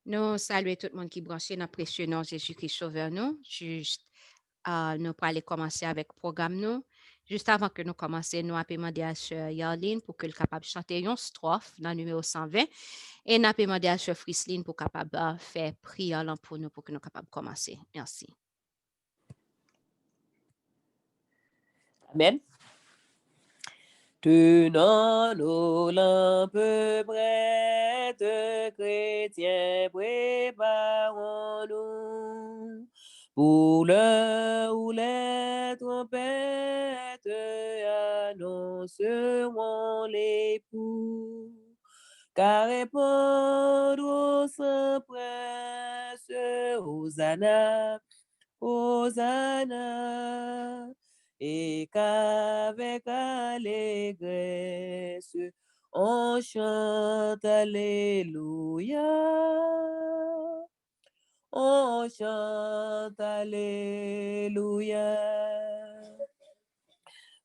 Nous saluons tout le monde qui est branché dans le précieux nom Jésus-Christ Sauveur nous. Juste, nous pour aller commencer avec le programme nous. Juste avant que nous commencions, nous avons demandé à Sœur Yarline pour qu'elle soit capable de chanter une strophe dans le numéro 120. Et nous avons demandé à Sœur Frisline pour capable faire prière là pour nous pour que nous soyons capables de commencer. Merci. Amen. Tenant nos lampes prêtes, chrétiens, préparons-nous pour l'heure où les trompettes annonceront l'époux. Car répondre au saint prince, Hosanna, Hosanna, et qu'avec allégresse, on chante Alléluia. On chante Alléluia.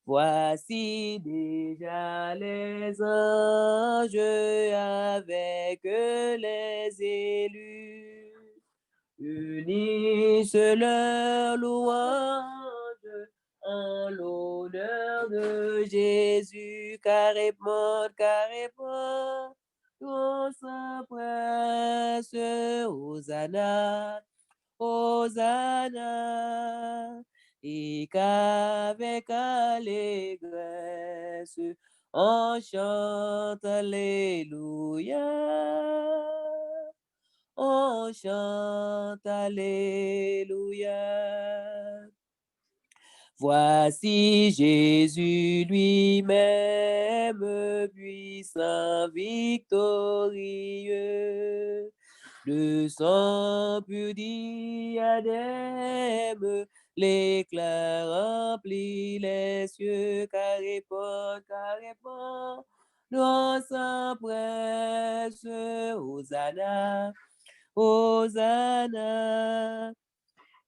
Voici déjà les anges avec les élus, unissent leur louange en l'honneur de Jésus, car répond, ton saint prince, Hosanna, Hosanna, et qu'avec allégresse, on chante Alléluia. On chante Alléluia. Voici Jésus lui-même, puissant, victorieux, de son pur diadème, l'éclat remplit les cieux, car répond, dans sa presse, Hosanna, Hosanna,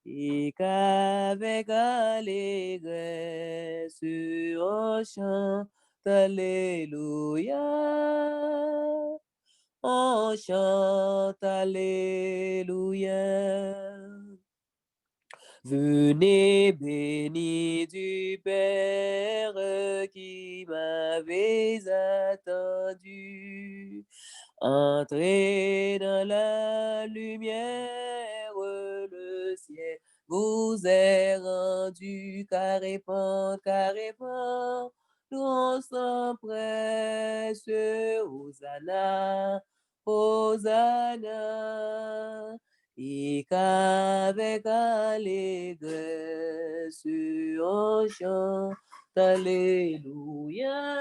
et qu'avec allégresse, on chante Alléluia. On chante Alléluia. Venez bénis du Père qui m'avez attendu. Entrez dans la lumière, le ciel vous est rendu, car répand, nous sommes presse, Hosanna, Hosanna, et qu'avec allégresse on chante Alléluia.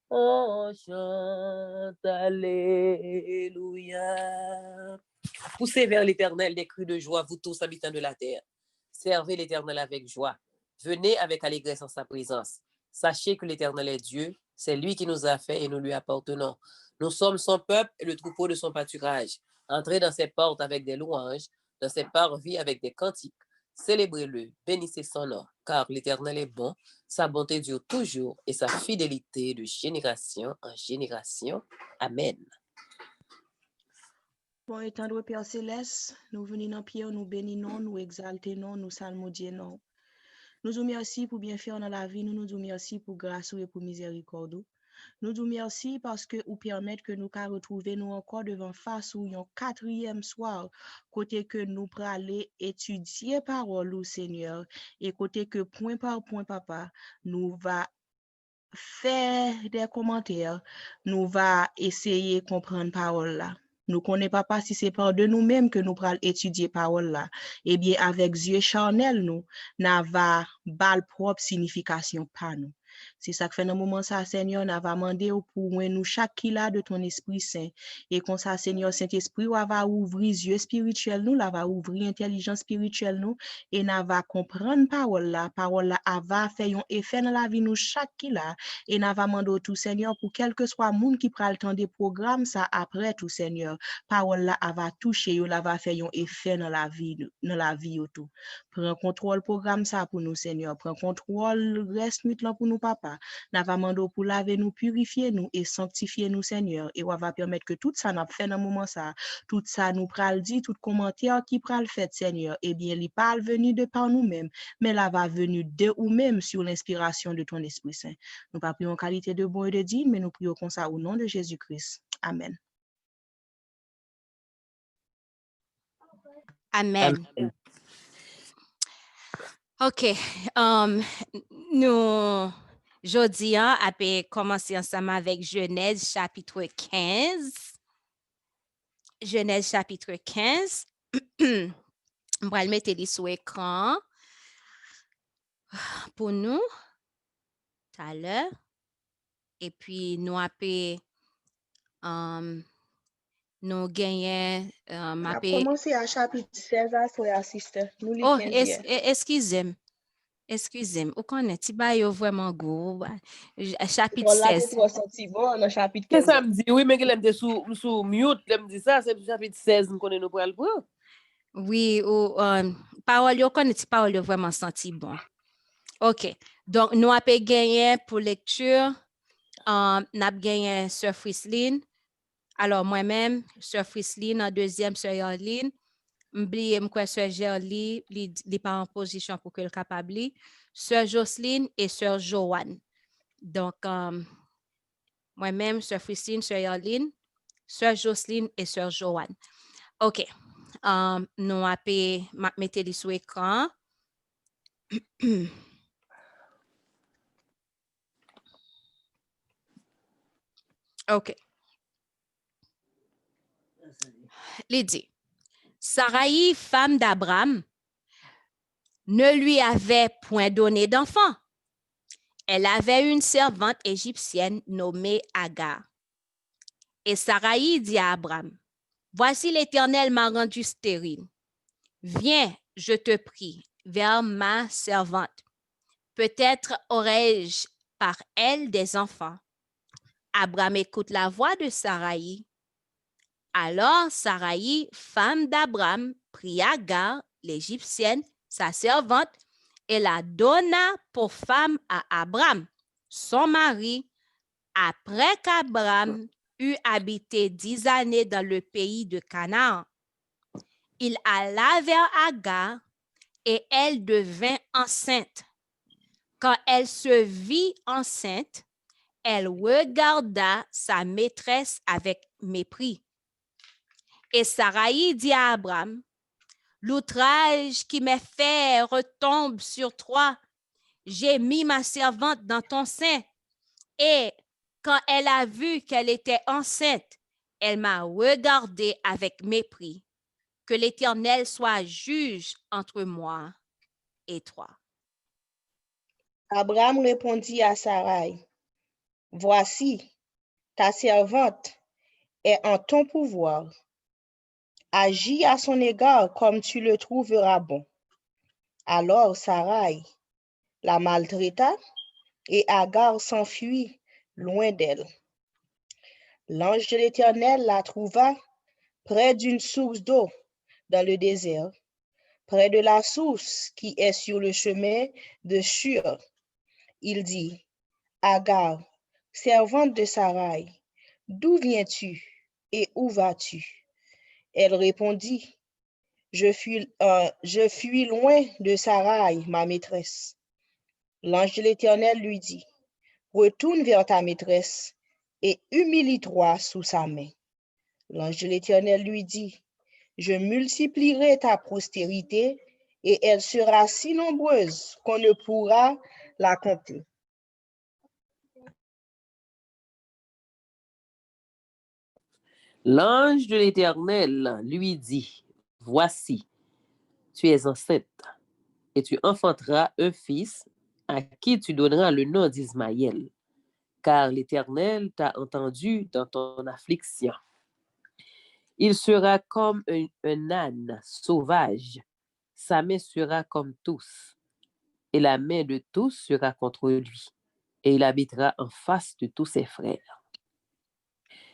On chante Alléluia. Poussez vers l'Éternel des cris de joie, vous tous habitants de la terre. Servez l'Éternel avec joie. Venez avec allégresse en sa présence. Sachez que l'Éternel est Dieu, c'est lui qui nous a fait et nous lui appartenons. Nous sommes son peuple et le troupeau de son pâturage. Entrez dans ses portes avec des louanges, dans ses parvis avec des cantiques. Célébrez-le, bénissez son nom, car l'Éternel est bon, sa bonté dure toujours et sa fidélité de génération en génération. Amen. Bon, étendre Père Céleste, nous venons dans pied, nous bénissons, nous exaltons, nous salmodions. Nous vous merci pour bien faire dans la vie, nous vous merci pour grâce et pour miséricorde. Nous vous merci parce que vous permettez que nous puissions retrouver nous encore devant face ou un quatrième soir, côté que nous pourrons aller étudier parole, Seigneur, et côté que point par point, papa, nous va faire des commentaires, nous va essayer de comprendre parole là. Nous ne connaissons pas si c'est par de nous-mêmes que nous pourrons étudier parole là. Eh bien, avec yeux charnels, nous n'avons pas propre signification par nous. C'est ça que fait dans le moment ça, Seigneur, nous va demander pour nous chaque qui là de ton Esprit Saint. Et comme ça, Seigneur, Saint-Esprit, va ouvrir les yeux spirituels nous, va ouvrir l'intelligence spirituelle nous, et nous va comprendre parole là va faire un effet dans la vie nous chaque qui là. Et nous va demander tout, Seigneur, pour quel que soit le monde qui prend le temps des programmes, ça après tout, Seigneur, parole là va toucher, va faire un effet dans la vie tout. Prends contrôle programme ça pour nous, Seigneur. Prends contrôle reste nuit là pour nous, papa. papa. N'a va mando pour laver nous, purifier nous et sanctifier nous, Seigneur. Et on va permettre que tout ça n'a fait dans le moment ça, tout ça nous pral dit, tout commentaire qui pral fait, Seigneur, eh bien, il pas venu de par nous-mêmes, mais là va venir de nous-mêmes sur l'inspiration de ton Esprit Saint. Nous pas prions en qualité de bon et de digne, mais nous prions comme ça au nom de Jésus-Christ. Amen. Amen. Amen. OK. Nous, jeudi, après commencer ensemble avec Genèse chapitre 15. Genèse chapitre 15. On va le mettre sur l'écran pour nous tout à l'heure. Et puis, nous après, nous gagnons, On a commencé à chapitre 16, à sister. Nous les oh, 15e. excusez-moi. Excusez-moi, vous connaissez, bah, yo vraiment gros. Chapitre Bon, là, tu 16. as senti bon dans chapitre C'est 15. ça me dit, oui, mais qu'elle me sous mute, elle me dit ça, c'est chapitre 16, nous connaissons pour le prendre. Oui, ou parole, yo connaissez parole yo vraiment senti bon. OK. Donc, nous avons gagné pour lecture, nous avons gagné Sœur Frislin. Alors, moi-même, Sœur Frislin, en deuxième, Sœur Yorline. M'oubliez quoi, Sœur Gerlie, li pas en position pour qu'elle capable. Sœur Jocelyne et Sœur Joanne. Donc, moi-même, Sœur Frislin, Sœur Yorline, Sœur Jocelyne et Sœur Joanne. OK. Nous avons mettre sur l'écran. OK. Lydie. Sarai, femme d'Abraham, ne lui avait point donné d'enfant. Elle avait une servante égyptienne nommée Agar. Et Sarai dit à Abraham, voici l'Éternel m'a rendu stérile. Viens, je te prie, vers ma servante. Peut-être aurai-je par elle des enfants. Abraham écoute la voix de Sarai. Alors Sarai, femme d'Abraham, prit Agar, l'Égyptienne, sa servante, et la donna pour femme à Abraham, son mari, après qu'Abraham eut habité 10 années dans le pays de Canaan. Il alla vers Agar et elle devint enceinte. Quand elle se vit enceinte, elle regarda sa maîtresse avec mépris. Et Sarai dit à Abraham, l'outrage qui m'est fait retombe sur toi. J'ai mis ma servante dans ton sein. Et quand elle a vu qu'elle était enceinte, elle m'a regardé avec mépris. Que l'Éternel soit juge entre moi et toi. Abraham répondit à Sarai, voici, ta servante est en ton pouvoir. Agis à son égard comme tu le trouveras bon. Alors Sarai la maltraita et Agar s'enfuit loin d'elle. L'ange de l'Éternel la trouva près d'une source d'eau dans le désert, près de la source qui est sur le chemin de Shur. Il dit, Agar, servante de Sarai, d'où viens-tu et où vas-tu? Elle répondit, je fuis loin de Sarai, ma maîtresse. L'ange de l'Éternel lui dit, retourne vers ta maîtresse et humilie-toi sous sa main. L'ange de l'Éternel lui dit, je multiplierai ta postérité et elle sera si nombreuse qu'on ne pourra la compter. L'ange de l'Éternel lui dit, voici, tu es enceinte et tu enfanteras un fils à qui tu donneras le nom d'Ismaël, car l'Éternel t'a entendu dans ton affliction. Il sera comme un âne sauvage, sa main sera comme tous, et la main de tous sera contre lui, et il habitera en face de tous ses frères.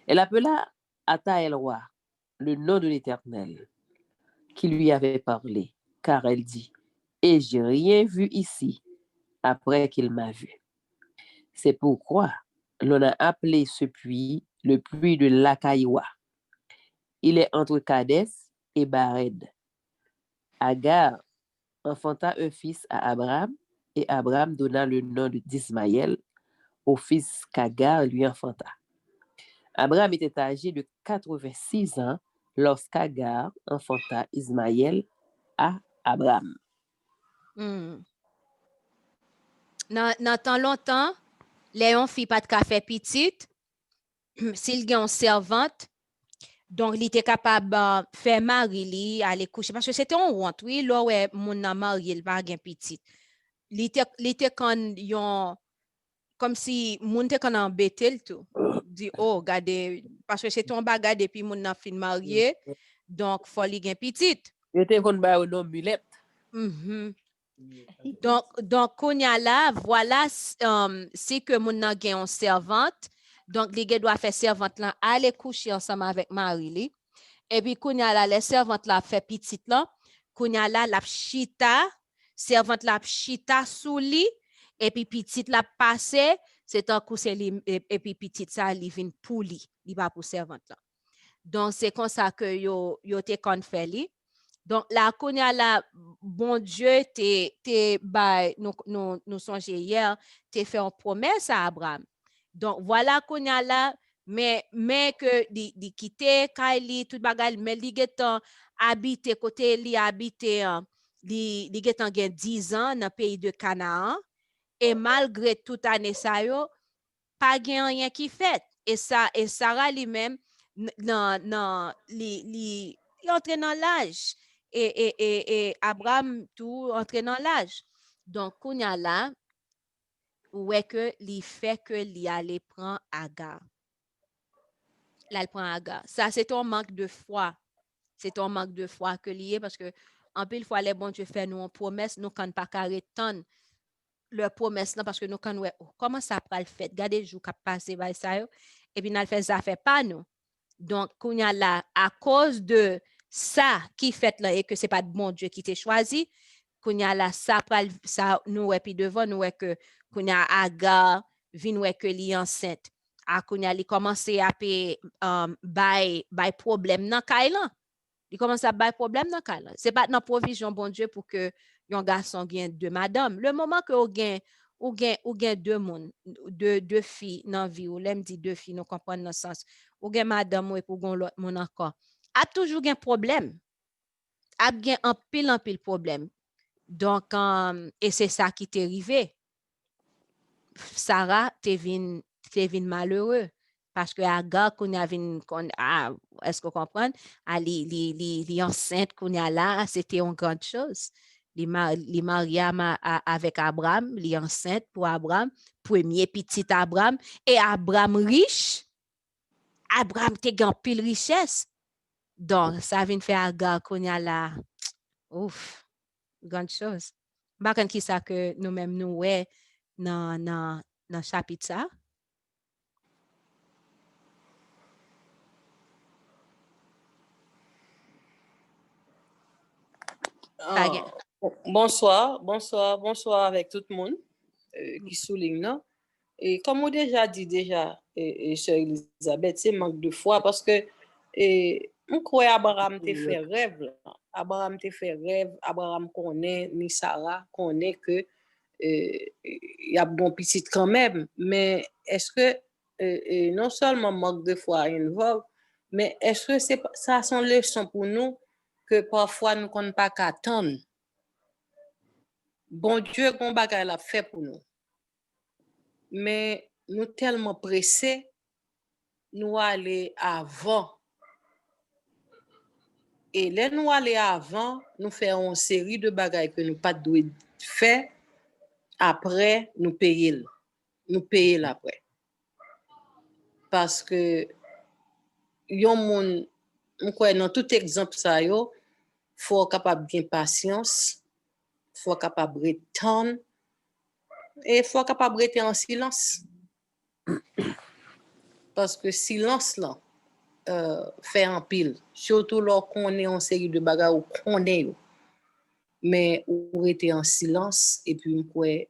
Elle appela Ataël-Roi, le nom de l'Éternel, qui lui avait parlé, car elle dit, et j'ai rien vu ici, après qu'il m'a vu. C'est pourquoi l'on a appelé ce puits le puits de Lakaïwa. Il est entre Kadès et Bared. Agar enfanta un fils à Abraham, et Abraham donna le nom d'Ismaël au fils qu'Agar lui enfanta. Abraham était âgé de 86 ans lorsqu'Agar enfanta Ismaël à Abraham. Dans temps longtemps, Léon fit pas de café petite, s'il y a une servante, donc il était capable de faire mari, aller coucher, parce que c'était un honte, oui, là où mon a marié, il va gagner petite. Il était quand yon, comme si moun te quand embêté tout. Dit, oh, regardez, parce que c'était un bagage depuis mon a fin marié, donc faut li gen petite. Il était qu'on ba au nom Mulette. Donc, konya là, voilà, c'est que mon a gen une servante, donc les gars doivent faire servante là, aller coucher ensemble avec Marie. Et puis, konya là, les servantes là fait petite là, konya là, la chita, servante la chita sous lit, et puis petite la passé, c'est un coup, et puis petite ça, li vin pour li, li pas pour servante là. Donc, c'est comme ça que yo te kon fait li. Donc, la konya la, bon Dieu, nous songeons hier, te fait une promesse à Abraham. Donc, voilà konya la, mais que di quitter Kaili, tout bagay, mais li getan habite, côté li habite, li getan gen 10 ans dans le pays de Canaan, et malgré tout année ça yo, pas gen rien qui fait. Et Sarah lui-même, li entre dans l'âge. Et Abraham tout entre dans l'âge. Donc, kounya là, ouais que li fait que li allait prendre Agar. Là, il prend Agar. Ça, c'est un manque de foi. C'est un manque de foi que lié parce que, en pile fois, les bons Dieu fait nous une promesse, nous quand pas carré tant leur promesse là parce que nous quand ouais, comment ça prend le fait? Gardez jour qui passé by ça et puis nous fait ça fait pas nous. Donc, kounya là, à cause de ça qui fait là et que c'est pas de bon Dieu qui t'a choisi, kounya là, ça nous et puis devant nous est que kounya Agar vin ouais que li enceinte. A kounya li commencé à bay problème dans kailan. Il commence à bay problème dans kailan. C'est pas dans provision bon Dieu pour que yon garçon gagne deux madame. Le moment que ou gagne deux monde, deux filles dans vie ou l'aime dit deux filles nous comprendre dans sens. Ou gagne madame ou pour gon l'autre mon encore. A toujours gagne problème. A gagne un pile problème. Donc et c'est ça qui t'est arrivé. Sarah t'es vin malheureux parce que Agar qu'on a vin est-ce que vous comprenez? Li enceinte qu'on a là, c'était une grande chose. Li marié avec Abraham, li enceinte pour Abraham, premier petit Abraham et Abraham riche. Abraham te gan pile richesse. Donc ça vient faire Agar qu'on a là. Ouf, grande chose. Bakan qui ça que nous-mêmes nous ouais dans chapitre ça. Bonsoir avec tout le monde qui souligne là. Et comme on déjà dit Sœur Elisabeth, c'est manque de foi parce que on croit Abraham te fait rêve. Abraham connaît ni Sarah connaît que il y a bon petit quand même, mais est-ce que non seulement manque de foi involve, mais est-ce que ça sont leçons pour nous que parfois nous ne connaissons pas qu'attendre. Bon Dieu, qu'on bagay l'a fait pour nous. Mais nous tellement pressés, nous aller avant. Et là, nous aller avant, nous faisons une série de bagailles que nous pas dû faire. Après, nous payer. Nous payer après. Parce que yon moun, dans tout exemple ça yo, faut capable de patience, faut capable de attendre et faut capable de rester en silence. Parce que silence là fait en pile, surtout lorsqu'on est en série de bagages ou qu'on est. Mais ou rester en silence et puis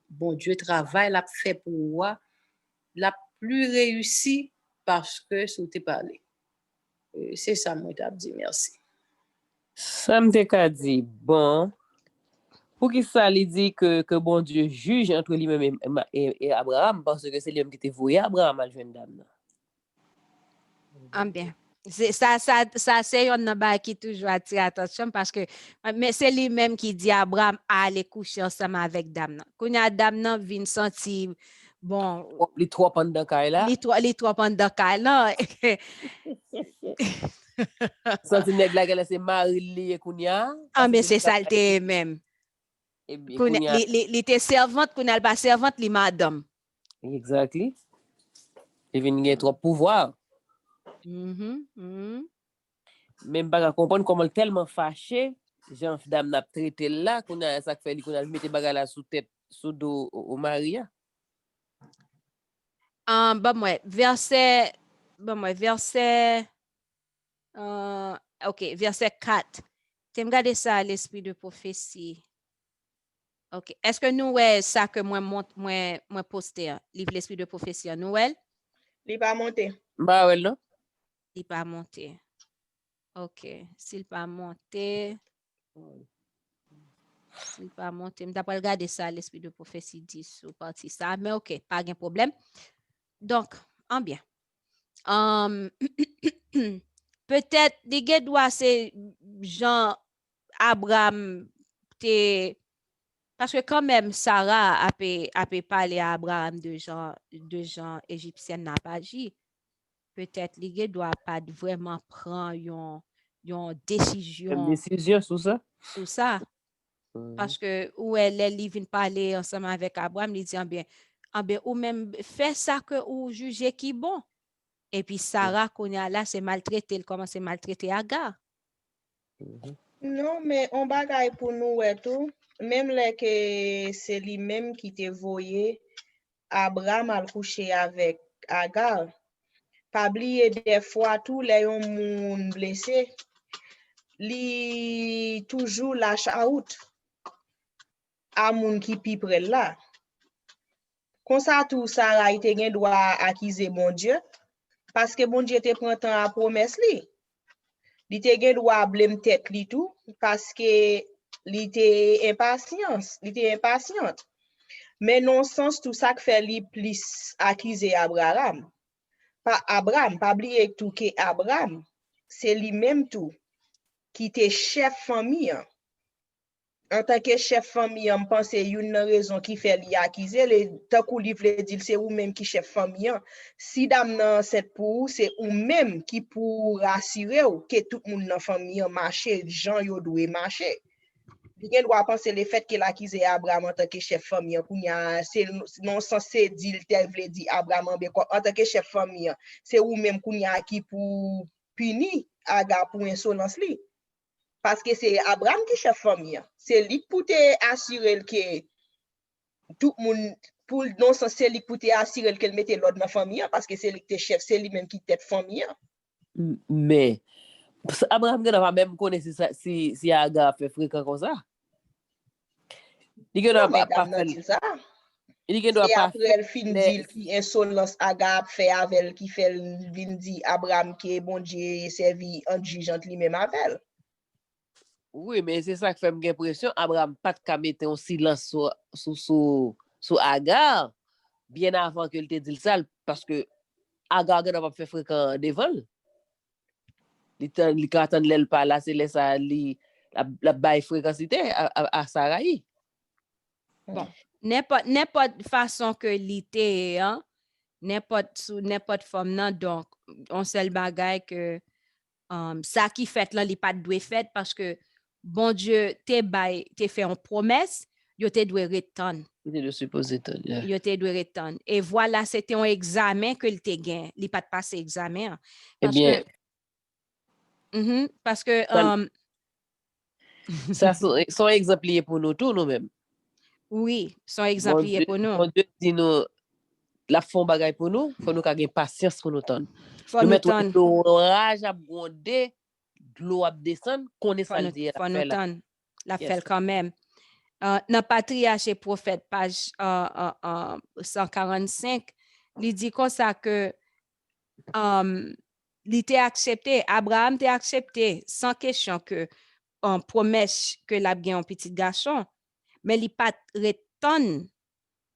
bon Dieu travaille l'a fait pour moi la plus réussie parce que sous t'es parlé. C'est ça, moi, t'as dit merci. Ça me te dit, bon, pour qui ça lui dit que bon Dieu juge entre lui-même et Abraham, parce que c'est lui-même qui t'a voué Abraham à jeune dame. Ah bien. Ça, c'est un bagage qui toujours attire attention parce que mais c'est lui-même qui dit à Abraham à aller coucher ensemble avec dame. Quand y a dame vient sentir bon Les trois pendant qu'elle là, les trois pendant qu'elle là. senti nèg la qu'elle c'est Marie Kounia. Ah mais c'est ça le même. Et bien Kounia les était servante, qu'on a pas servante li madame. Exactly. Il vient gagner trop pouvoir. Même pas comprendre comment tellement fâché, Jean dame n'a traité là qu'on a ça fait qu'on a mettre bagarre là sous tête sous dos au Maria. Verset OK, verset 4. Tu me regarder ça à l'esprit de prophétie. OK. Est-ce que nous ça que moi poster livre l'esprit de prophétie Noël? Il pas monté. Bah ouais non. Il pas monté. OK, s'il pas monté m'd'après regarder ça à l'esprit de prophétie 10 ou partie ça mais OK, pas de problème. Donc, en bien. Peut-être les doit c'est Jean Abraham parce que quand même Sarah a pu parler à Abraham de gens égyptiens n'a pas dit. Peut-être les doit pas vraiment prendre une décision Une décision sur ça. sur ça parce que où elle vient parler ensemble avec Abraham, il dit ou même fait ça que ou juger qui bon. Et puis Sarah qu'on a là c'est maltraité, elle commence à maltraiter Agar. Non, mais on bagaille pour nous et tout. Même là que c'est lui-même qui te voyé Abraham al coucher avec Agar. Pas oublier des fois tous les gens blessés, li toujours lâche out à moun qui pi près là. Comme ça tout Sarah te gen droit accuser bon Dieu parce que bon Dieu te prend temps à promesse li. Li te gen droit blâme tête li tout parce que li te impatiente. Mais non sens tout ça que fait li plus accuser Abraham. Pas oublier tout que Abraham c'est lui-même tout qui était chef famille. En tant que chef famille, je pense que une raison qui fait lui accuser, tant qu'on lui veut dire c'est vous-même qui chef famille. Si dame nan c'est pour c'est vous-même qui pour rassurer que tout le monde dans famille marche, gens yo doit marcher. Il doit penser le fait qu'il accuse Abraham en tant que chef famille, c'est non censé dire tel veut dire Abraham en tant que chef famille, c'est vous-même qui pour punir Agar pour insolence li. Parce que c'est Abraham qui chef famille. C'est lui pour te assurer que tout le monde, pour non censé lui pour te assurer qu'elle mette l'ordre dans la famille, parce que c'est lui qui est chef, c'est lui-même qui tête famille. Mais Abraham ne va même connaître si Agar fait fréquent comme ça. Il ne doit pas faire ça. Et après, elle finit dire qui insolence Agar fait avec elle, qui fait dire Abraham qui est bon Dieu servi en jugeant lui-même avec elle. Oui, mais c'est ça qui fait l'impression. Abraham pas de mettre un silence sur Agar bien avant qu'il te dise ça, parce que Agar n'a pas fait fréquent devant. Il attend l'aile pas là, c'est ça la baille fréquencité à Sarai. Bon, n'importe façon que l'été, hein, n'importe forme non, donc on seul bagaille que ça qui fait là, il pas de fait parce que bon Dieu t'es fait une promesse, yo te doit retourner. Il est supposé Yo te doit retourner. Et voilà, c'était un examen que il te gain, il pas de passer examen. Parce bien, parce que ça sont exempliers pour nous tous nous-mêmes. oui, sont exempliers pour nous. Bon Dieu dit nous la fond bagaille pour nous, faut nous avoir patience pour nous tendre. Faut nous nous mettre tendre. l'orage à gronder, l'eau à descendre, connaît ça le dire. Faut nous tendre. La fait quand même. Dans Patriarche et Prophète, page 145, il dit comme ça que il était accepté, Abraham était accepté sans question que en promesse que la bien un petit garçon, mais il pas retonne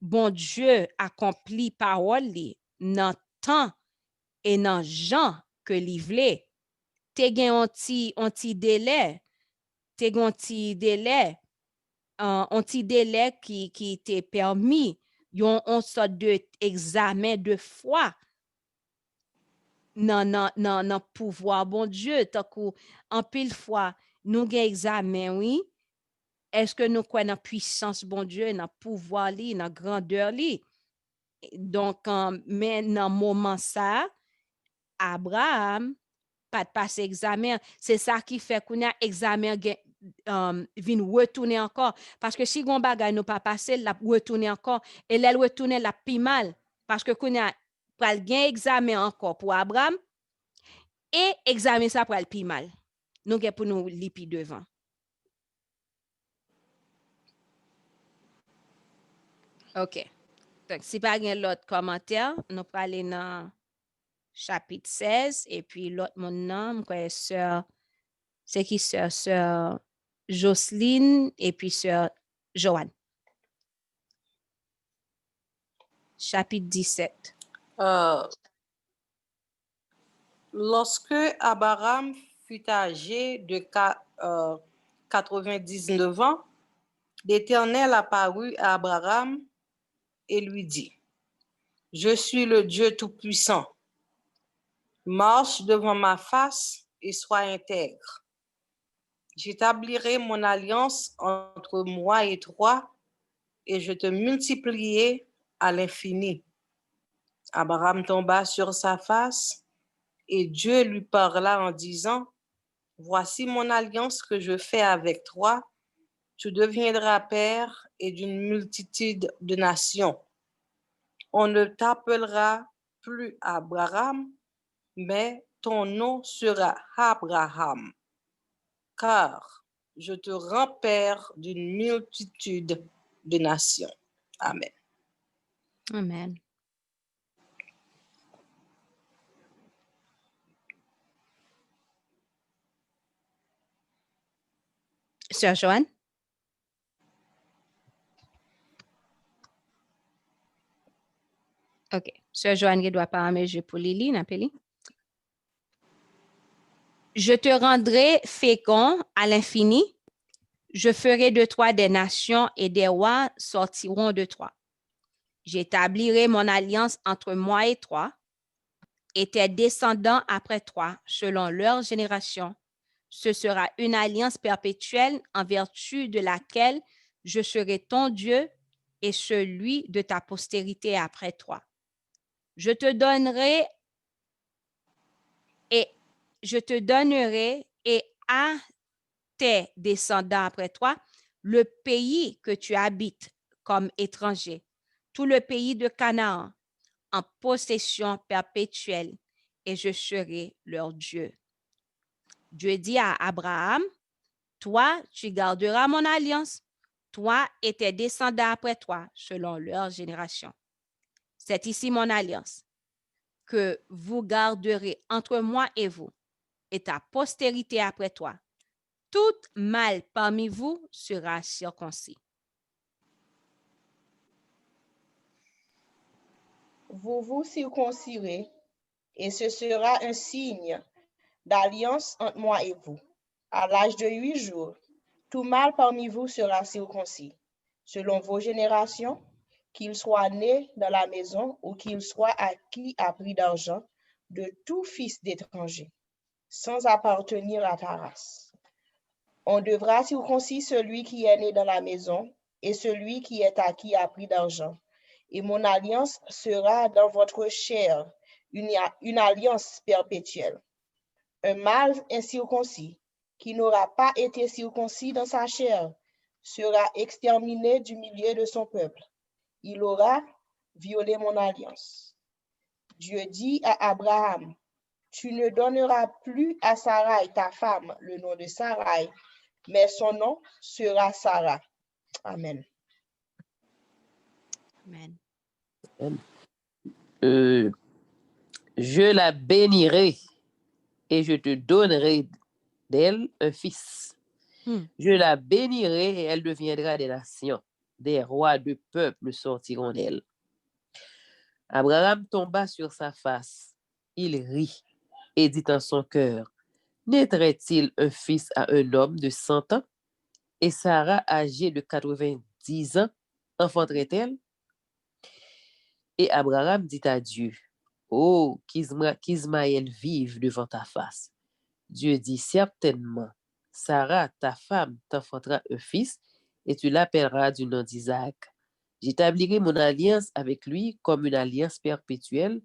bon Dieu accompli parole li dans temps et dans gens que li vle. Te gen un ti délai, te gen un ti délai qui te permis yon on sorte de examen de foi nan pouvoir bon Dieu. Tant en pile fois, nous gen examen, oui. Est-ce que nous croyons dans puissance bon Dieu, dans pouvoir li, dans grandeur li? Donc, mais dans moment ça, Abraham, pas de passer examen. C'est ça qui fait qu'on a examen vient retourner encore. Parce que si on bagay nous pas passer, la retourner encore. Et elle retourner la pi mal. Parce que qu'on a pral gen examen encore pour Abraham. Et examen ça pral pi mal. Nous gen pour nous li pi devant. OK. Donc, si pas gen l'autre commentaire, nous parler dans chapitre 16 et puis l'autre mon nom, quoi, sœur, c'est qui sœur Jocelyne et puis sœur Joanne. Chapitre 17. Lorsque Abraham fut âgé de 99 ans, l'Éternel apparut à Abraham et lui dit, « Je suis le Dieu Tout-Puissant. Marche devant ma face et sois intègre. J'établirai mon alliance entre moi et toi et je te multiplierai à l'infini. » Abraham tomba sur sa face et Dieu lui parla en disant, « Voici mon alliance que je fais avec toi. Tu deviendras père et d'une multitude de nations. On ne t'appellera plus Abraham, mais ton nom sera Abraham, car je te rends père d'une multitude de nations. » Amen. Amen. Sœur Joanne? OK. Sœur Joanne qui doit pas je pour Lily, n'appelle. Je te rendrai fécond à l'infini. Je ferai de toi des nations et des rois sortiront de toi. J'établirai mon alliance entre moi et toi et tes descendants après toi, selon leur génération. Ce sera une alliance perpétuelle en vertu de laquelle je serai ton Dieu et celui de ta postérité après toi. Je te donnerai et à tes descendants après toi le pays que tu habites comme étranger, tout le pays de Canaan, en possession perpétuelle, et je serai leur Dieu. Dieu dit à Abraham, toi, tu garderas mon alliance, toi et tes descendants après toi, selon leur génération. C'est ici mon alliance, que vous garderez entre moi et vous, et ta postérité après toi. Tout mâle parmi vous sera circoncis. Vous vous circoncirez, et ce sera un signe d'alliance entre moi et vous. À l'âge de 8 jours, tout mâle parmi vous sera circoncis, selon vos générations, qu'il soit né dans la maison ou qu'il soit acquis à prix d'argent de tout fils d'étranger, sans appartenir à ta race. On devra circoncire celui qui est né dans la maison et celui qui est acquis à prix d'argent. Et mon alliance sera dans votre chair, une alliance perpétuelle. Un mâle incirconcis qui n'aura pas été circoncis dans sa chair sera exterminé du milieu de son peuple. Il aura violé mon alliance. Dieu dit à Abraham, tu ne donneras plus à Sarai, ta femme, le nom de Sarai, mais son nom sera Sarah. Amen. Amen. Je la bénirai et je te donnerai d'elle un fils. Je la bénirai et elle deviendra des nations. Des rois de peuples sortiront d'elle. Abraham tomba sur sa face. Il rit et dit en son cœur, naîtrait-il un fils à un homme de 100 ans? Et Sarah, âgée de 90 ans, enfanterait-elle? Et Abraham dit à Dieu, oh, qu'Ismaël vive devant ta face. Dieu dit, certainement, Sarah, ta femme, t'enfantera un fils et tu l'appelleras du nom d'Isaac. J'établirai mon alliance avec lui comme une alliance perpétuelle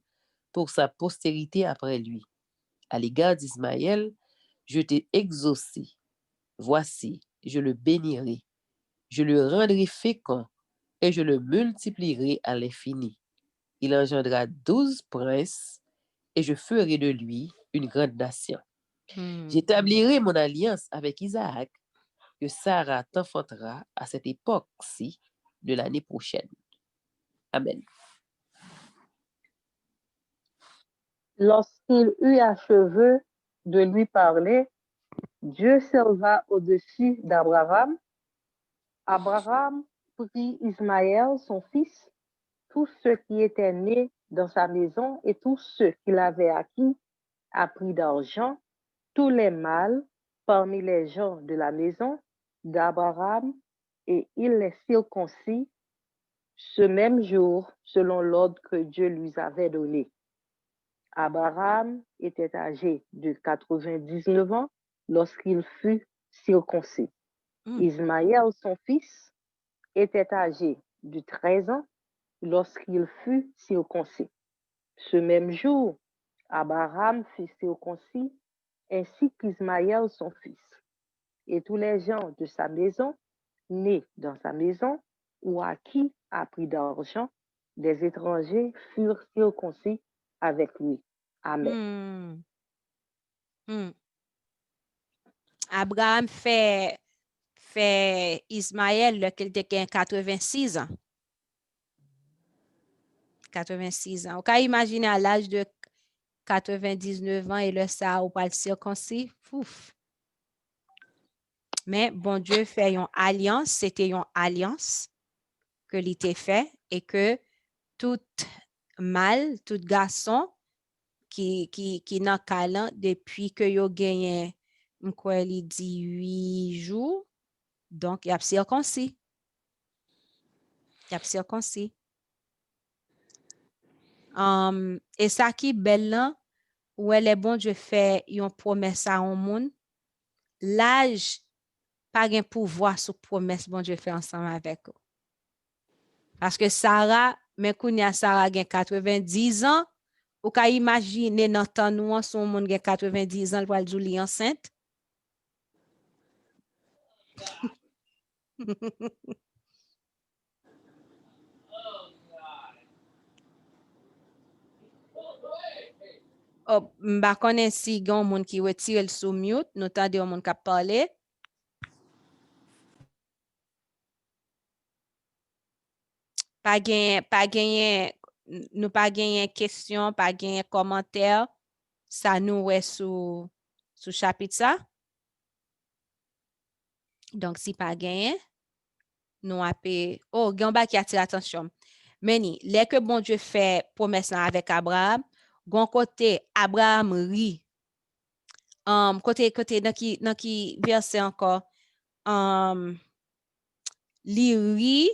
pour sa postérité après lui. À l'égard d'Ismaël, je t'ai exaucé. Voici, je le bénirai. Je le rendrai fécond et je le multiplierai à l'infini. Il engendra 12 princes et je ferai de lui une grande nation. J'établirai mon alliance avec Isaac que Sarah t'enfantera à cette époque-ci de l'année prochaine. Amen. Lorsqu'il eut achevé de lui parler, Dieu s'éleva au-dessus d'Abraham. Abraham prit Ismaël, son fils, tous ceux qui étaient nés dans sa maison et tous ceux qu'il avait acquis à prix d'argent, tous les mâles parmi les gens de la maison d'Abraham, et il les circoncit ce même jour selon l'ordre que Dieu lui avait donné. Abraham était âgé de 99 ans lorsqu'il fut circoncis. Ismaël, son fils, était âgé de 13 ans lorsqu'il fut circoncis. Ce même jour, Abraham fut circoncis, ainsi qu'Ismaël, son fils. Et tous les gens de sa maison, nés dans sa maison, ou acquis à prix d'argent, des étrangers furent circoncis avec lui. Amen. Abraham fait Ismaël lequel était 86 ans. 86 ans. On peut imaginer à l'âge de 99 ans et le ça ou pas le circoncis. Ouf. Mais bon Dieu fait une alliance, c'était une alliance que l'était fait et que tout mâle, tout garçon qui n'a câlin depuis que yo gagné quoi il dit 8 jours, donc il a circoncis. Il a circoncis. Et ça qui est belle là, où elle est bon Dieu fait une promesse à un monde, l'âge pas un pouvoir sur promesse bon Dieu fait ensemble avec eux. Parce que Sarah, mais kounya Sarah a 90 ans, ou ka imaginer dans temps nous son monde a 90 ans pour le Julie enceinte. Oh, m'ba connais si gon monde qui retire le sous mute, nous tande un monde qui parler. Pas gagner nous pas gagner question, pas gagner commentaire, ça nous est sous chapitre ça. Donc si pas gagner, nous appelle gamba qui attire attention. Meni, les que bon Dieu fait promesse avec Abraham, gon côté Abraham rit. Côté dans qui verset encore li rit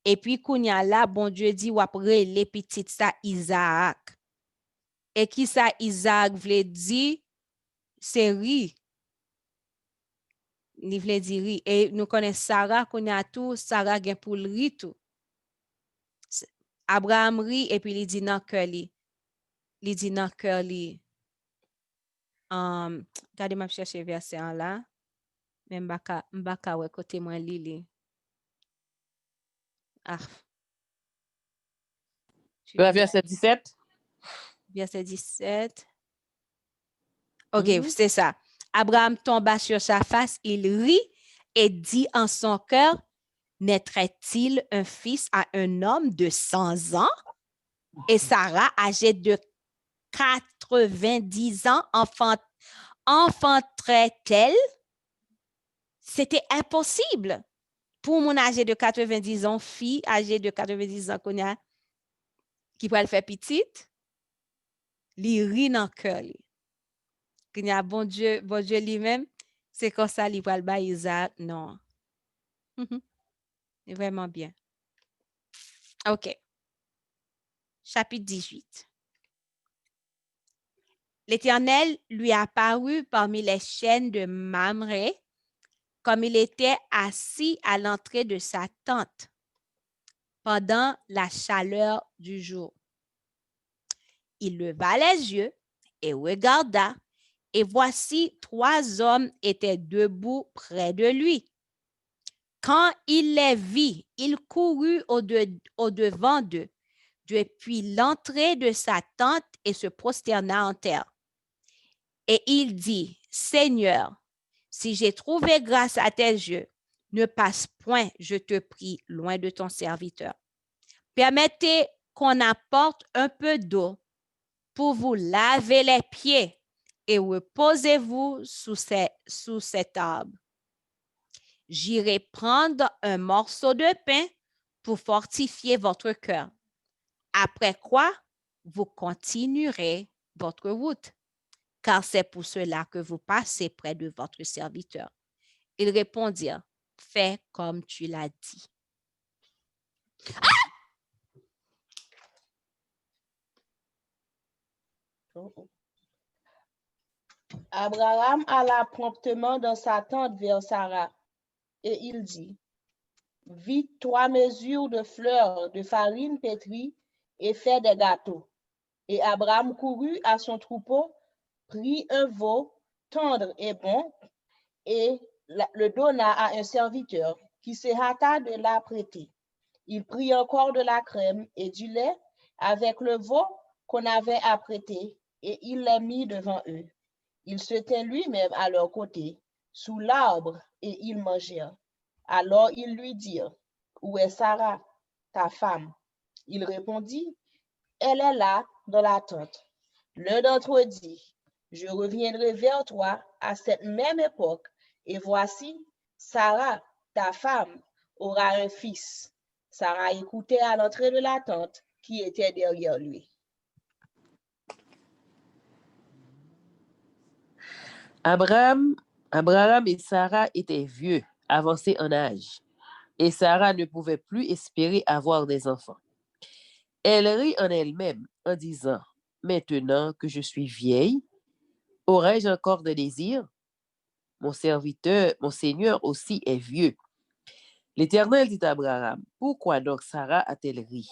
et puis kounya là bon Dieu dit ou après les petites ça Isaac. Et qui ça Isaac vle dire c'est ri. Il vle dire ri et nous connaissons Sarah kounya tout Sarah gen pour le ri tout. Abraham rit et puis il dit dans cœur li. Il dit dans cœur li. Regardez m'a chercher verset là. Même m'baka ouais côté moi li. Ah. Verset 17. Verset 17. OK, c'est ça. Abraham tomba sur sa face, il rit et dit en son cœur, naîtrait-il un fils à un homme de 100 ans? Et Sarah, âgée de 90 ans, enfanterait-elle? C'était impossible pour mon âgé de 90 ans, fille âgée de 90 ans qui pourrait le faire petite, li rit dans le cœur. Qu'il y a bon Dieu lui-même, c'est comme ça, il va le bas Isaac. Non. C'est vraiment bien. OK. Chapitre 18. L'Éternel lui apparut parmi les chaînes de Mamré, comme il était assis à l'entrée de sa tente pendant la chaleur du jour. Il leva les yeux et regarda, et voici 3 hommes étaient debout près de lui. Quand il les vit, il courut au-devant d'eux, depuis l'entrée de sa tente et se prosterna en terre. Et il dit, Seigneur, si j'ai trouvé grâce à tes yeux, ne passe point, je te prie, loin de ton serviteur. Permettez qu'on apporte un peu d'eau pour vous laver les pieds et reposez-vous sous cet arbre. J'irai prendre un morceau de pain pour fortifier votre cœur. Après quoi, vous continuerez votre route, car c'est pour cela que vous passez près de votre serviteur. Ils répondirent, fais comme tu l'as dit. Abraham alla promptement dans sa tente vers Sarah, et il dit, vite 3 mesures de fleurs de farine pétrie et fais des gâteaux. Et Abraham courut à son troupeau, prit un veau tendre et bon, et le donna à un serviteur qui se hâta de l'apprêter. Il prit encore de la crème et du lait avec le veau qu'on avait apprêté, et il les mit devant eux. Il se tint lui-même à leur côté, sous l'arbre, et ils mangèrent. Alors ils lui dirent, où est Sarah, ta femme? Il répondit, elle est là, dans la tente. L'un d'entre eux dit, je reviendrai vers toi à cette même époque, et voici, Sarah, ta femme, aura un fils. Sarah écoutait à l'entrée de la tente qui était derrière lui. Abraham et Sarah étaient vieux, avancés en âge, et Sarah ne pouvait plus espérer avoir des enfants. Elle rit en elle-même en disant, maintenant que je suis vieille, aurais-je encore des désirs? Mon Seigneur aussi est vieux. L'Éternel dit à Abraham, pourquoi donc Sarah a-t-elle ri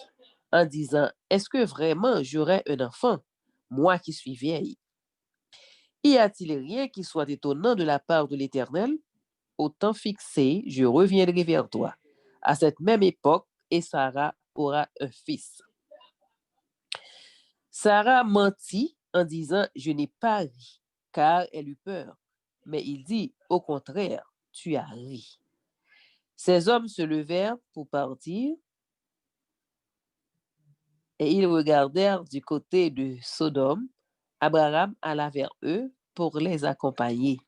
en disant, est-ce que vraiment j'aurai un enfant, moi qui suis vieille? Y a-t-il rien qui soit étonnant de la part de l'Éternel? Au temps fixé, je reviendrai vers toi. À cette même époque, et Sarah aura un fils. Sarah mentit en disant, je n'ai pas ri, car elle eut peur. Mais il dit, au contraire, tu as ri. Ces hommes se levèrent pour partir, et ils regardèrent du côté de Sodome. Abraham alla vers eux pour les accompagner.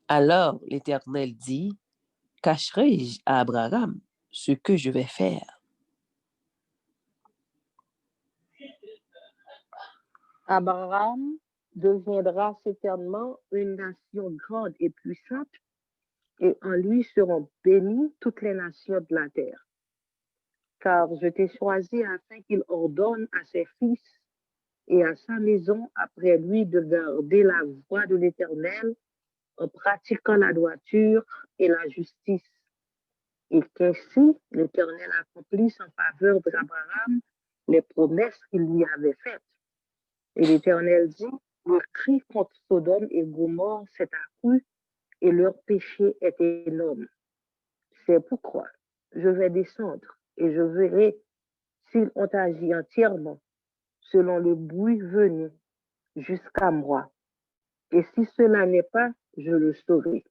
Alors l'Éternel dit, cacherai-je à Abraham ce que je vais faire? Abraham deviendra certainement une nation grande et puissante, et en lui seront bénies toutes les nations de la terre. Car je t'ai choisi afin qu'il ordonne à ses fils et à sa maison après lui de garder la voie de l'Éternel en pratiquant la droiture et la justice, et qu'ainsi l'Éternel accomplisse en faveur d'Abraham les promesses qu'il lui avait faites. Et l'Éternel dit, le cri contre Sodome et Gomorrhe s'est accru et leur péché est énorme. C'est pourquoi je vais descendre et je verrai s'ils ont agi entièrement selon le bruit venu jusqu'à moi. Et si cela n'est pas, je le saurai.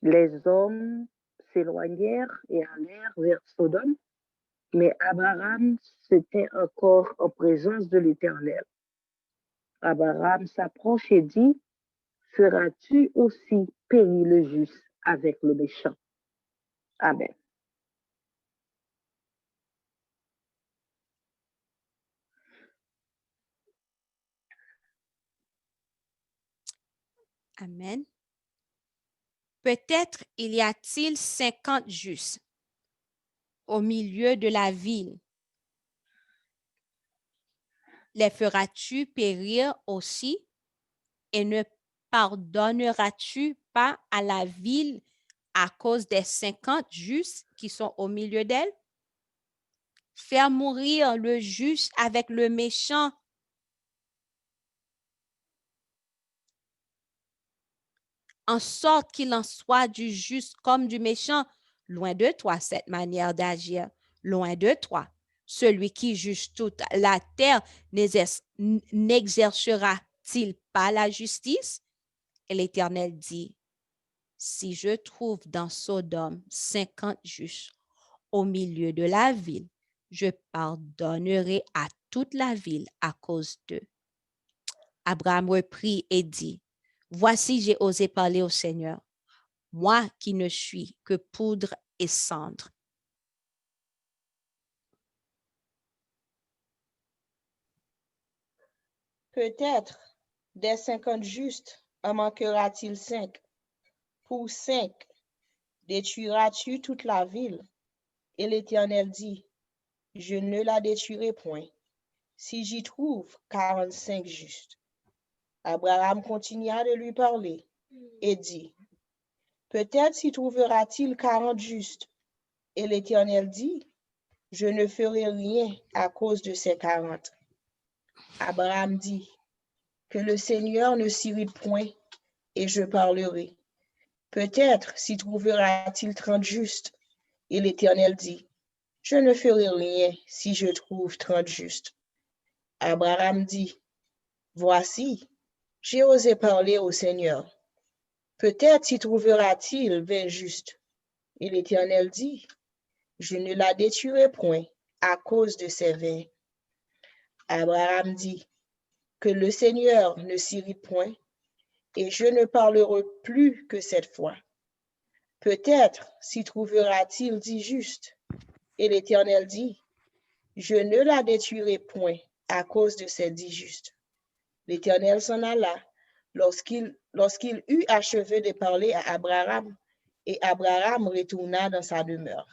Les hommes s'éloignèrent et allèrent vers Sodome, Mais Abraham s'était encore en présence de l'Éternel. Abraham s'approche et dit, feras-tu aussi périr le juste avec le méchant? Amen. Amen. Peut-être il y a-t-il 50 justes au milieu de la ville. Les feras-tu périr aussi et ne pardonneras-tu pas à la ville à cause des 50 justes qui sont au milieu d'elle? Faire mourir le juste avec le méchant. En sorte qu'il en soit du juste comme du méchant. Loin de toi cette manière d'agir. Loin de toi. Celui qui juge toute la terre n'exercera-t-il pas la justice? Et l'Éternel dit, si je trouve dans Sodome 50 justes au milieu de la ville, je pardonnerai à toute la ville à cause d'eux. Abraham reprit et dit, voici, j'ai osé parler au Seigneur, moi qui ne suis que poudre et cendre. Peut-être des 50 justes en manquera-t-il 5. Pour 5, détruiras-tu toute la ville? Et l'Éternel dit, je ne la détruirai point, si j'y trouve 45 justes. Abraham continua de lui parler et dit, peut-être s'y trouvera-t-il 40 justes. Et l'Éternel dit, je ne ferai rien à cause de ces 40. Abraham dit, que le Seigneur ne s'irrite point, et je parlerai. Peut-être s'y trouvera-t-il 30 justes. Et l'Éternel dit, je ne ferai rien si je trouve 30 justes. Abraham dit, voici, j'ai osé parler au Seigneur. Peut-être s'y trouvera-t-il 20 justes. Et l'Éternel dit, je ne la détruirai point à cause de ces 20. Abraham dit, que le Seigneur ne s'irrite point, et je ne parlerai plus que cette fois. Peut-être s'y trouvera-t-il 10 justes. Et l'Éternel dit, je ne la détruirai point à cause de ces 10 justes. L'Éternel s'en alla lorsqu'il eut achevé de parler à Abraham, et Abraham retourna dans sa demeure.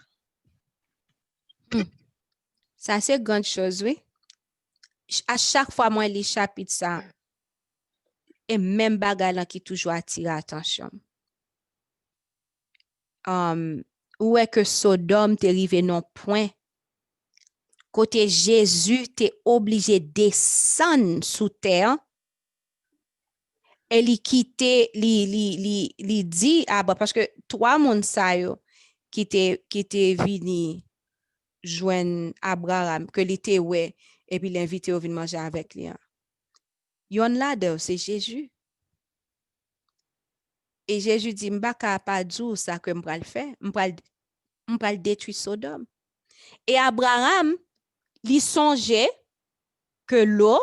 Ça, c'est grande chose, oui. À chaque fois, moi, les chapitres, ça, et même bagarre qui toujours attire attention. Où est que Sodome t'est arrivé non point? Côté Jésus, t'es obligé de descendre sous terre. Et li quitte, li dit, ah bah, parce que toi, mon sayo, qui t'es venu joindre Abraham, que l'été ouais, et puis l'invité au venir manger avec lui. Yon là, c'est Jésus. Et Jésus dit, m'baka pas dire ça que m'pral faire, m'pral détruire Sodome. Et Abraham, li songeait que l'eau,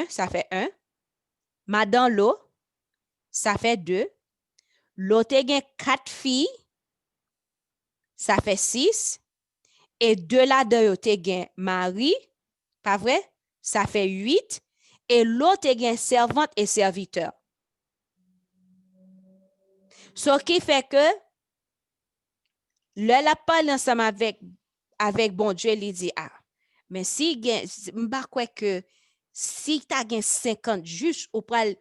ça fait 1, mais dans l'eau, ça fait 2. L'eau te gen 4 filles, ça fait 6. Et 2 là-dedans, te gen Marie, pas vrai? Ça fait 8. Et l'autre te gen servante et serviteur. Ce qui fait que, là, la parle ensemble avec bon Dieu, il dit, ah, mais si gen, m'ba quoi que, si t'as gen 50 justes, ou pral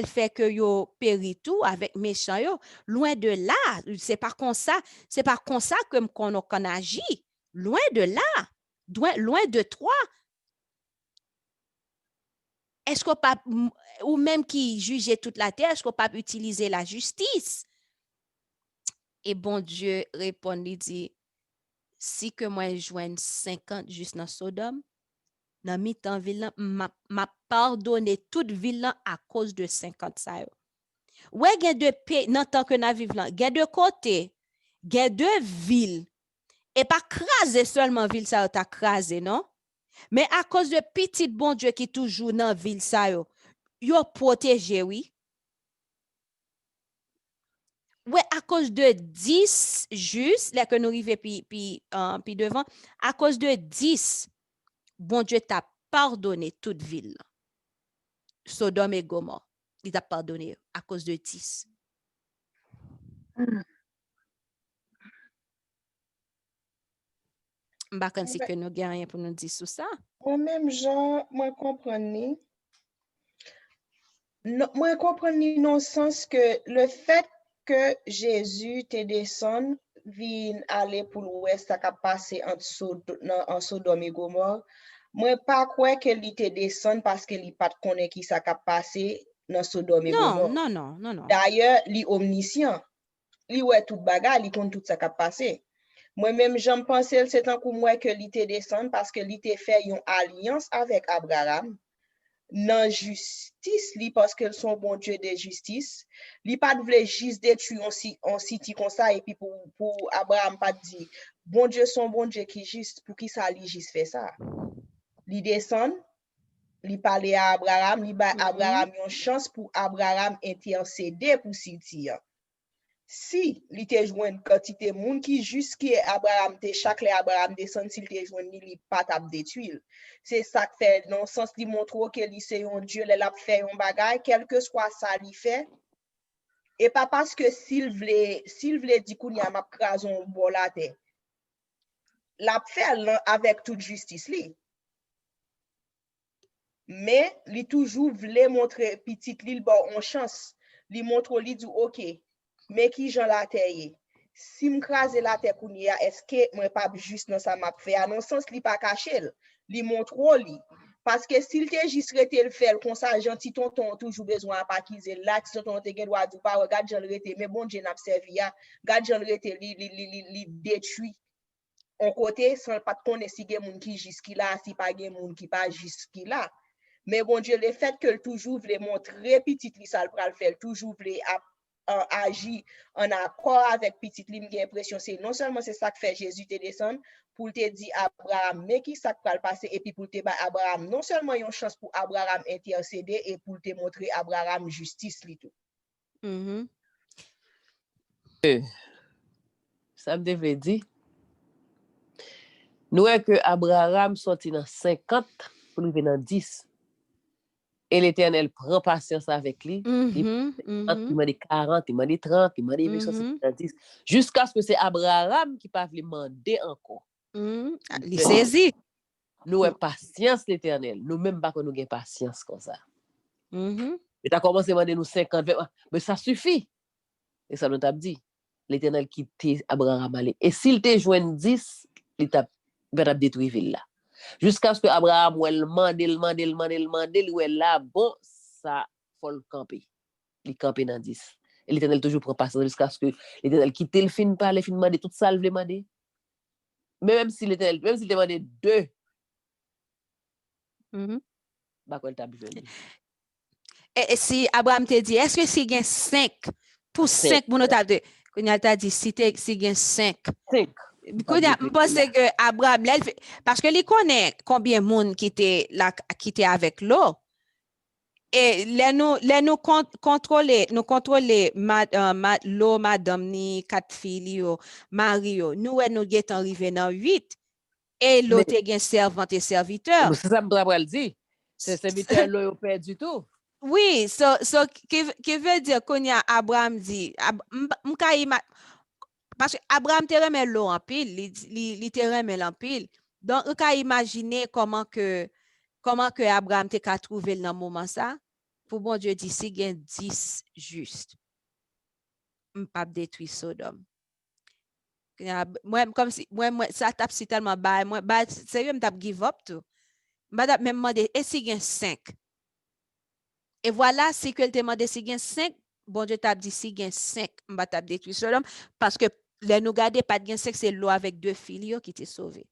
faire que yo péri tout avec méchant yo, loin de là, c'est pas comme ça que qu'on agit, loin de là, loin de toi. Est-ce qu'on pas, ou même qui jugeait toute la terre, est-ce qu'on pas utiliser la justice? Et bon Dieu répond, il dit, si que moi joigne 50 juste dans Sodome, dans mi-temps ville, m'a pardonné toute ville à cause de 50 ça. Ouais, gen de paix, dans tant que na vive là, gen de côté, gen de ville Et pas craser seulement ville ça t'a crasé, non? Mais à cause de petit bon Dieu qui toujours dans ville ça yo protégé, oui. Ouais, à cause de 10 juste, là que nous arrivons puis devant, à cause de 10, bon Dieu t'a pardonné toute ville. Sodome et Gomorrhe, il t'a pardonné à cause de 10. Je pense que nous n'avons rien pour nous dire sur ça. Moi-même, Jean, moi comprends moi comprends dans le sens que le fait que Jésus te descende, vient aller pour l'ouest, ça a passé en Sodome et Gomorrhe, moi pas quoi que il te descende parce que il pas connaît qui ça a passé dans Sodome et Gomorrhe. Non. D'ailleurs, il est omniscient. Il ouais tout bagage, il compte tout ça qui a passé. Moi-même, j'en pensais, c'est un coup moi que il te descend parce que il te fait une alliance avec Abraham. Dans justice, li parce que son bon Dieu de justice. Li pas voulait juste détruire on city comme ça et puis pour Abraham pas dit bon Dieu son bon Dieu qui juste pour qui ça li juste fait ça. Li descend, li parler à Abraham, li ba Abraham une chance pour Abraham intercéder pour city. Si li te joindre quantité moun qui juste qui Abraham te chaque les Abraham descend s'il te joindre li pas t'a détruire. C'est ça que fait dans le sens li montre que li c'est un Dieu l'a fait un bagage quel que soit ça li fait et pas parce que s'il voulait dire qu'on y a m'a crason bon la terre. L'a fait avec toute justice li. Mais li toujours voulait montrer petite li bon en chance. Li montre li dit OK. Mais qui j'en la terre si m'crase la terre kounia est-ce que moi pas juste dans ça m'a fait à non sens li pas caché li montre li parce que s'il te juste rete le faire comme ça gentil tonton toujours besoin pas qu'ils là ti tonton te gen droit du pas regarde j'en rete mais bon Dieu n'a servi ya regarde j'en rete li détruit on côté sans pas connaître si gen moun qui jusqu là si pas gen moun qui pas jusqu là mais bon Dieu le fait que toujours voulait montrer petit li ça le pral faire toujours voulait agir en accord avec petite ligne, j'ai l'impression c'est non seulement c'est ça que fait Jésus te descendre pour te dire Abraham mais qui ça va le passer et puis pour te battre Abraham non seulement une chance pour Abraham intercéder et pour te montrer Abraham justice li tout. Ça me devait dire nous que Abraham sorti dans 50 pour arriver dans 10. Et l'Éternel prend patience avec lui. Il m'a dit 40, il m'a dit 30, il m'a dit 10. Jusqu'à ce que c'est Abraham qui pas demander encore. Il saisit. Nous avons patience l'Éternel. Nous même pas que nous avons patience comme ça. Et tu as commencé à demander nous 50, 20, mais ça suffit. Et ça nous t'a dit. L'Éternel quitte Abraham aller. Et s'il te joint 10, il t'a détruit ville là. Jusqu'à ce que Abraham ou elle mande, ou elle là, bon, ça, faut le camper. Il camper dans 10. Et l'Éternel toujours prend patience jusqu'à ce que l'Éternel quitte le fin par le fin demander tout ça, le demander. Mais même si l'Éternel, même s'il demandait 2, bah quoi il t'a besoin. Et si Abraham te dit, est-ce que si il y a 5, pour 5, mon t'a dit, quand il t'a dit, si il y a 5. Je pense que Abraham, parce que il connaît combien de monde qui était avec l'eau. Et nous contrôler l'eau, madame, ni 4 filles, Mario, nous sommes arrivés dans 8. Et l'autre est un servante et serviteur. C'est ça que je dire. C'est serviteur l'eau perdu tout. Oui, qui veut dire qu'on y a Abraham dit, parce que Abraham te remet l'eau en pile, il te remet en pile. Donc, on peut imaginer comment que Abraham te trouvé dans le moment ça. Pour bon Dieu dit, si il y a 10 juste, je ne peux pas détruire Sodome. Moi, comme si, moi, ça tape si tellement bas, moi, sérieux, je tape give up tout. Je même demandé, et si il y a 5? Et voilà, si que te demandé si il y a 5, bon Dieu t'a dit, si il y a 5, je ne peux pas détruire Sodome, parce que les nous garder pas de 5, c'est l'eau avec 2 filles qui t'est sauvé.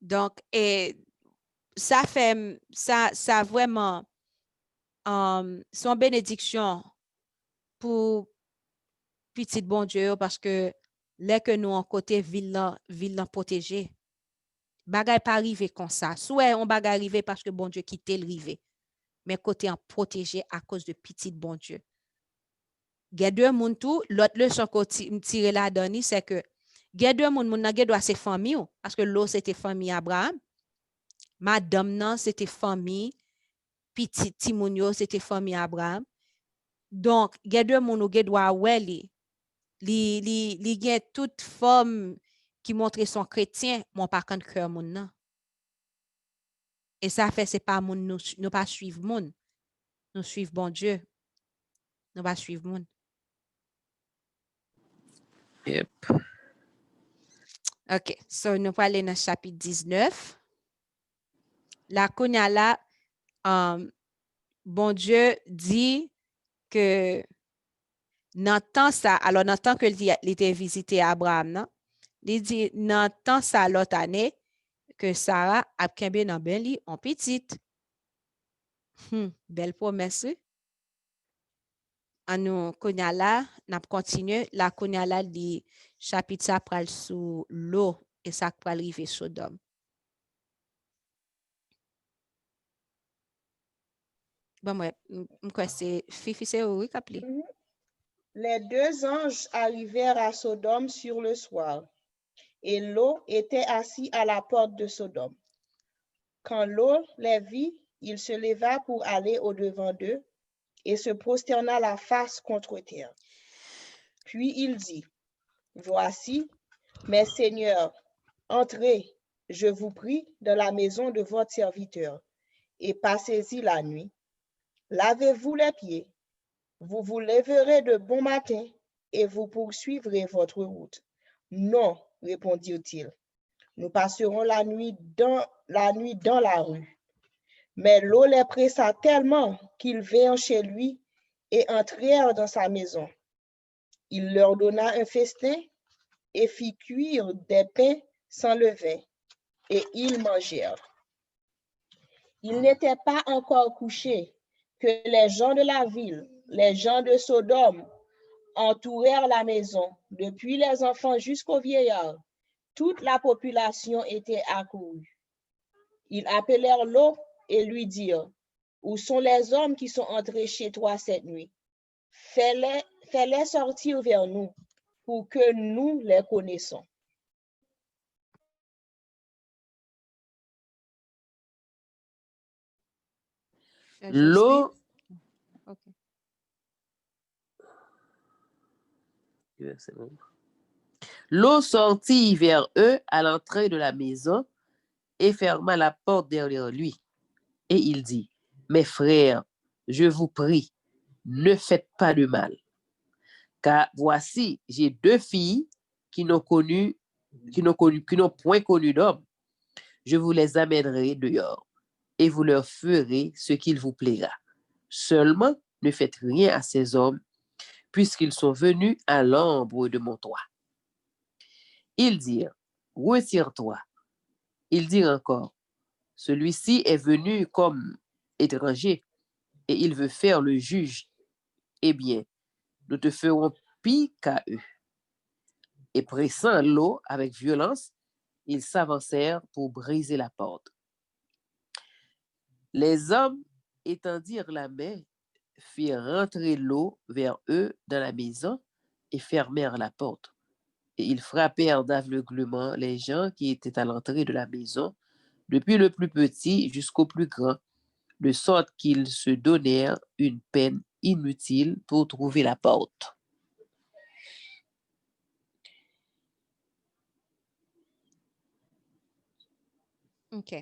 Donc, et ça fait, ça vraiment, son bénédiction pour petit bon Dieu parce que là que nous en côté ville protégée. Bagay pas arrivé comme ça. Soit on bagay arrivé parce que bon Dieu quitté le rivé. Mais côté en protégé à cause de petit bon Dieu. Gen deux moun tout, l'autre leçon qu'on tire la donne, c'est que gen deux moun nan gen doit c'est famille parce que l'autre c'était famille Abraham. Madame nan c'était famille petit Timonio c'était famille Abraham. Donc gen deux moun ou gen doit ouais li gen toute forme qui montre son chrétien, mon pas quand cœur moun nan. Et ça fait c'est pas moun nous pas suivre moun. Nous suivre bon Dieu. Nous pas suivre moun. Yep. OK, so nous allons aller dans le chapitre 19. La konya là, bon Dieu dit que dans temps ça, alors dans temps que il était visité Abraham, non? Il dit dans temps ça l'autre année que Sarah a kembe dans ben li en petite. Belle promesse. En nous konya là, n'a continuer la konya là li chapitre ça pral sous l'eau et ça pral arriver Sodome. Bon, moi, c'est Fifi, c'est oui, Capli. Les deux anges arrivèrent à Sodome sur le soir, et Lot était assis à la porte de Sodome. Quand Lot les vit, il se leva pour aller au-devant d'eux et se prosterna la face contre terre. Puis il dit, voici, mes seigneurs, entrez, je vous prie, dans la maison de votre serviteur, et passez-y la nuit. Lavez-vous les pieds, vous vous lèverez de bon matin, et vous poursuivrez votre route. Non, répondirent-ils, nous passerons la nuit dans la rue. Mais Lot les pressa tellement qu'ils vinrent chez lui et entrèrent dans sa maison. Il leur donna un festin et fit cuire des pains sans levain, et ils mangèrent. Ils n'étaient pas encore couchés que les gens de la ville, les gens de Sodome, entourèrent la maison, depuis les enfants jusqu'aux vieillards. Toute la population était accourue. Ils appelèrent Lot et lui dirent, où sont les hommes qui sont entrés chez toi cette nuit? Fais-les sortir vers nous, pour que nous les connaissons. Lot, Okay. Lot sortit vers eux à l'entrée de la maison et ferma la porte derrière lui. Et il dit, mes frères, je vous prie, ne faites pas de mal. Car voici, j'ai deux filles qui n'ont point connu d'homme. Je vous les amènerai dehors et vous leur ferez ce qu'il vous plaira. Seulement, ne faites rien à ces hommes, puisqu'ils sont venus à l'ombre de mon toit. Ils dirent, retire-toi. Ils dirent encore, celui-ci est venu comme étranger et il veut faire le juge. Eh bien, nous te ferons pis qu'à eux. Et pressant Lot avec violence, ils s'avancèrent pour briser la porte. Les hommes étendirent la main, firent rentrer Lot vers eux dans la maison et fermèrent la porte. Et ils frappèrent d'aveuglement les gens qui étaient à l'entrée de la maison, depuis le plus petit jusqu'au plus grand, de sorte qu'ils se donnèrent une peine inutile pour trouver la porte. OK.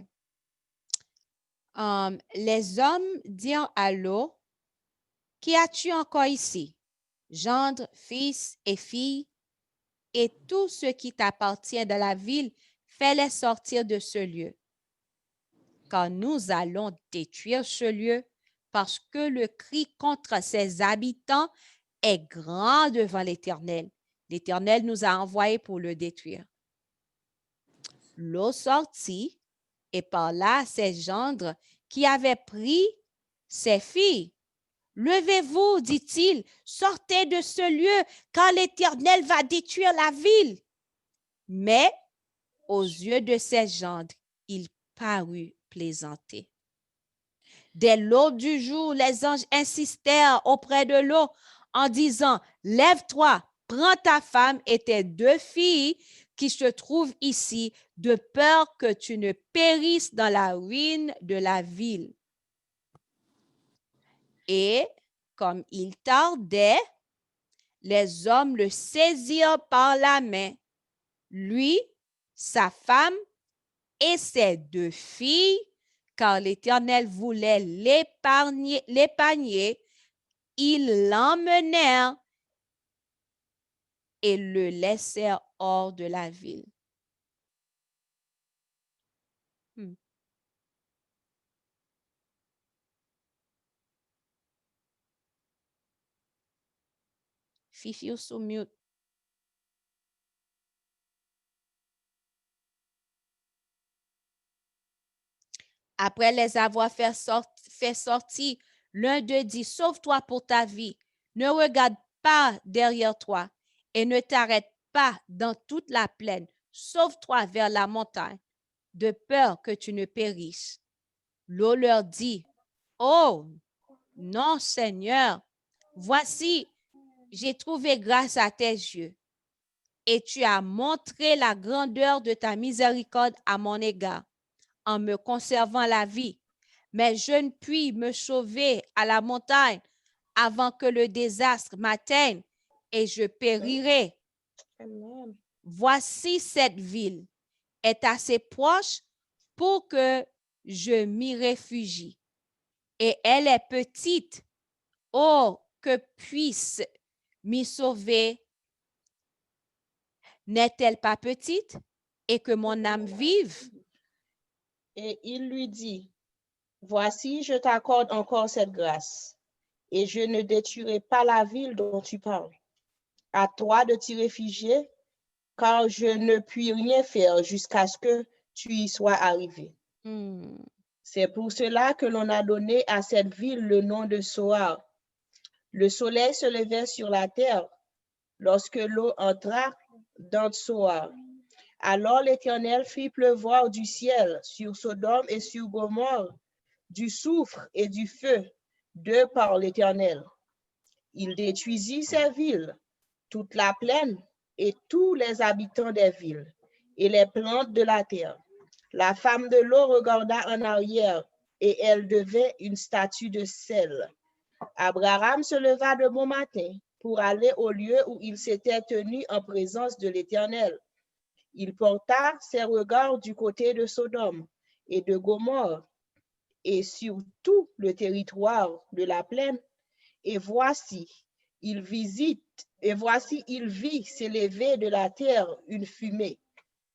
Les hommes dirent à Lot, qui as-tu encore ici? Gendre, fils et filles, et tout ce qui t'appartient de la ville, fais-les sortir de ce lieu. Car nous allons détruire ce lieu, parce que le cri contre ses habitants est grand devant l'Éternel. L'Éternel nous a envoyés pour le détruire. Lot sortit et parla à ses gendres qui avaient pris ses filles. Levez-vous, dit-il, sortez de ce lieu, car l'Éternel va détruire la ville. Mais aux yeux de ses gendres, il parut plaisanter. Dès l'aube du jour, les anges insistèrent auprès de l'eau en disant, lève-toi, prends ta femme et tes 2 filles qui se trouvent ici, de peur que tu ne périsses dans la ruine de la ville. Et comme il tardait, les hommes le saisirent par la main, lui, sa femme et ses 2 filles, car l'Éternel voulait l'épargner. Ils l'emmenèrent et le laissèrent hors de la ville. Fifi, you're so mute. Après les avoir fait sortir, l'un d'eux dit, sauve-toi pour ta vie, ne regarde pas derrière toi et ne t'arrête pas dans toute la plaine, sauve-toi vers la montagne, de peur que tu ne périsses. L'eau leur dit, oh, non, Seigneur, voici, j'ai trouvé grâce à tes yeux et tu as montré la grandeur de ta miséricorde à mon égard en me conservant la vie. Mais je ne puis me sauver à la montagne avant que le désastre m'atteigne et je périrai. Amen. Voici cette ville est assez proche pour que je m'y réfugie. Et elle est petite. Oh, que puisse m'y sauver. N'est-elle pas petite et que mon âme vive? Et il lui dit, voici, je t'accorde encore cette grâce, et je ne détruirai pas la ville dont tu parles. À toi de t'y réfugier, car je ne puis rien faire jusqu'à ce que tu y sois arrivé. C'est pour cela que l'on a donné à cette ville le nom de Soar. Le soleil se levait sur la terre lorsque l'eau entra dans Soar. Alors l'Éternel fit pleuvoir du ciel sur Sodome et sur Gomorrhe du soufre et du feu, de par l'Éternel. Il détruisit ces villes, toute la plaine et tous les habitants des villes et les plantes de la terre. La femme de l'eau regarda en arrière et elle devint une statue de sel. Abraham se leva de bon matin pour aller au lieu où il s'était tenu en présence de l'Éternel. Il porta ses regards du côté de Sodome et de Gomorrhe et sur tout le territoire de la plaine, et voici, il vit s'élever de la terre une fumée,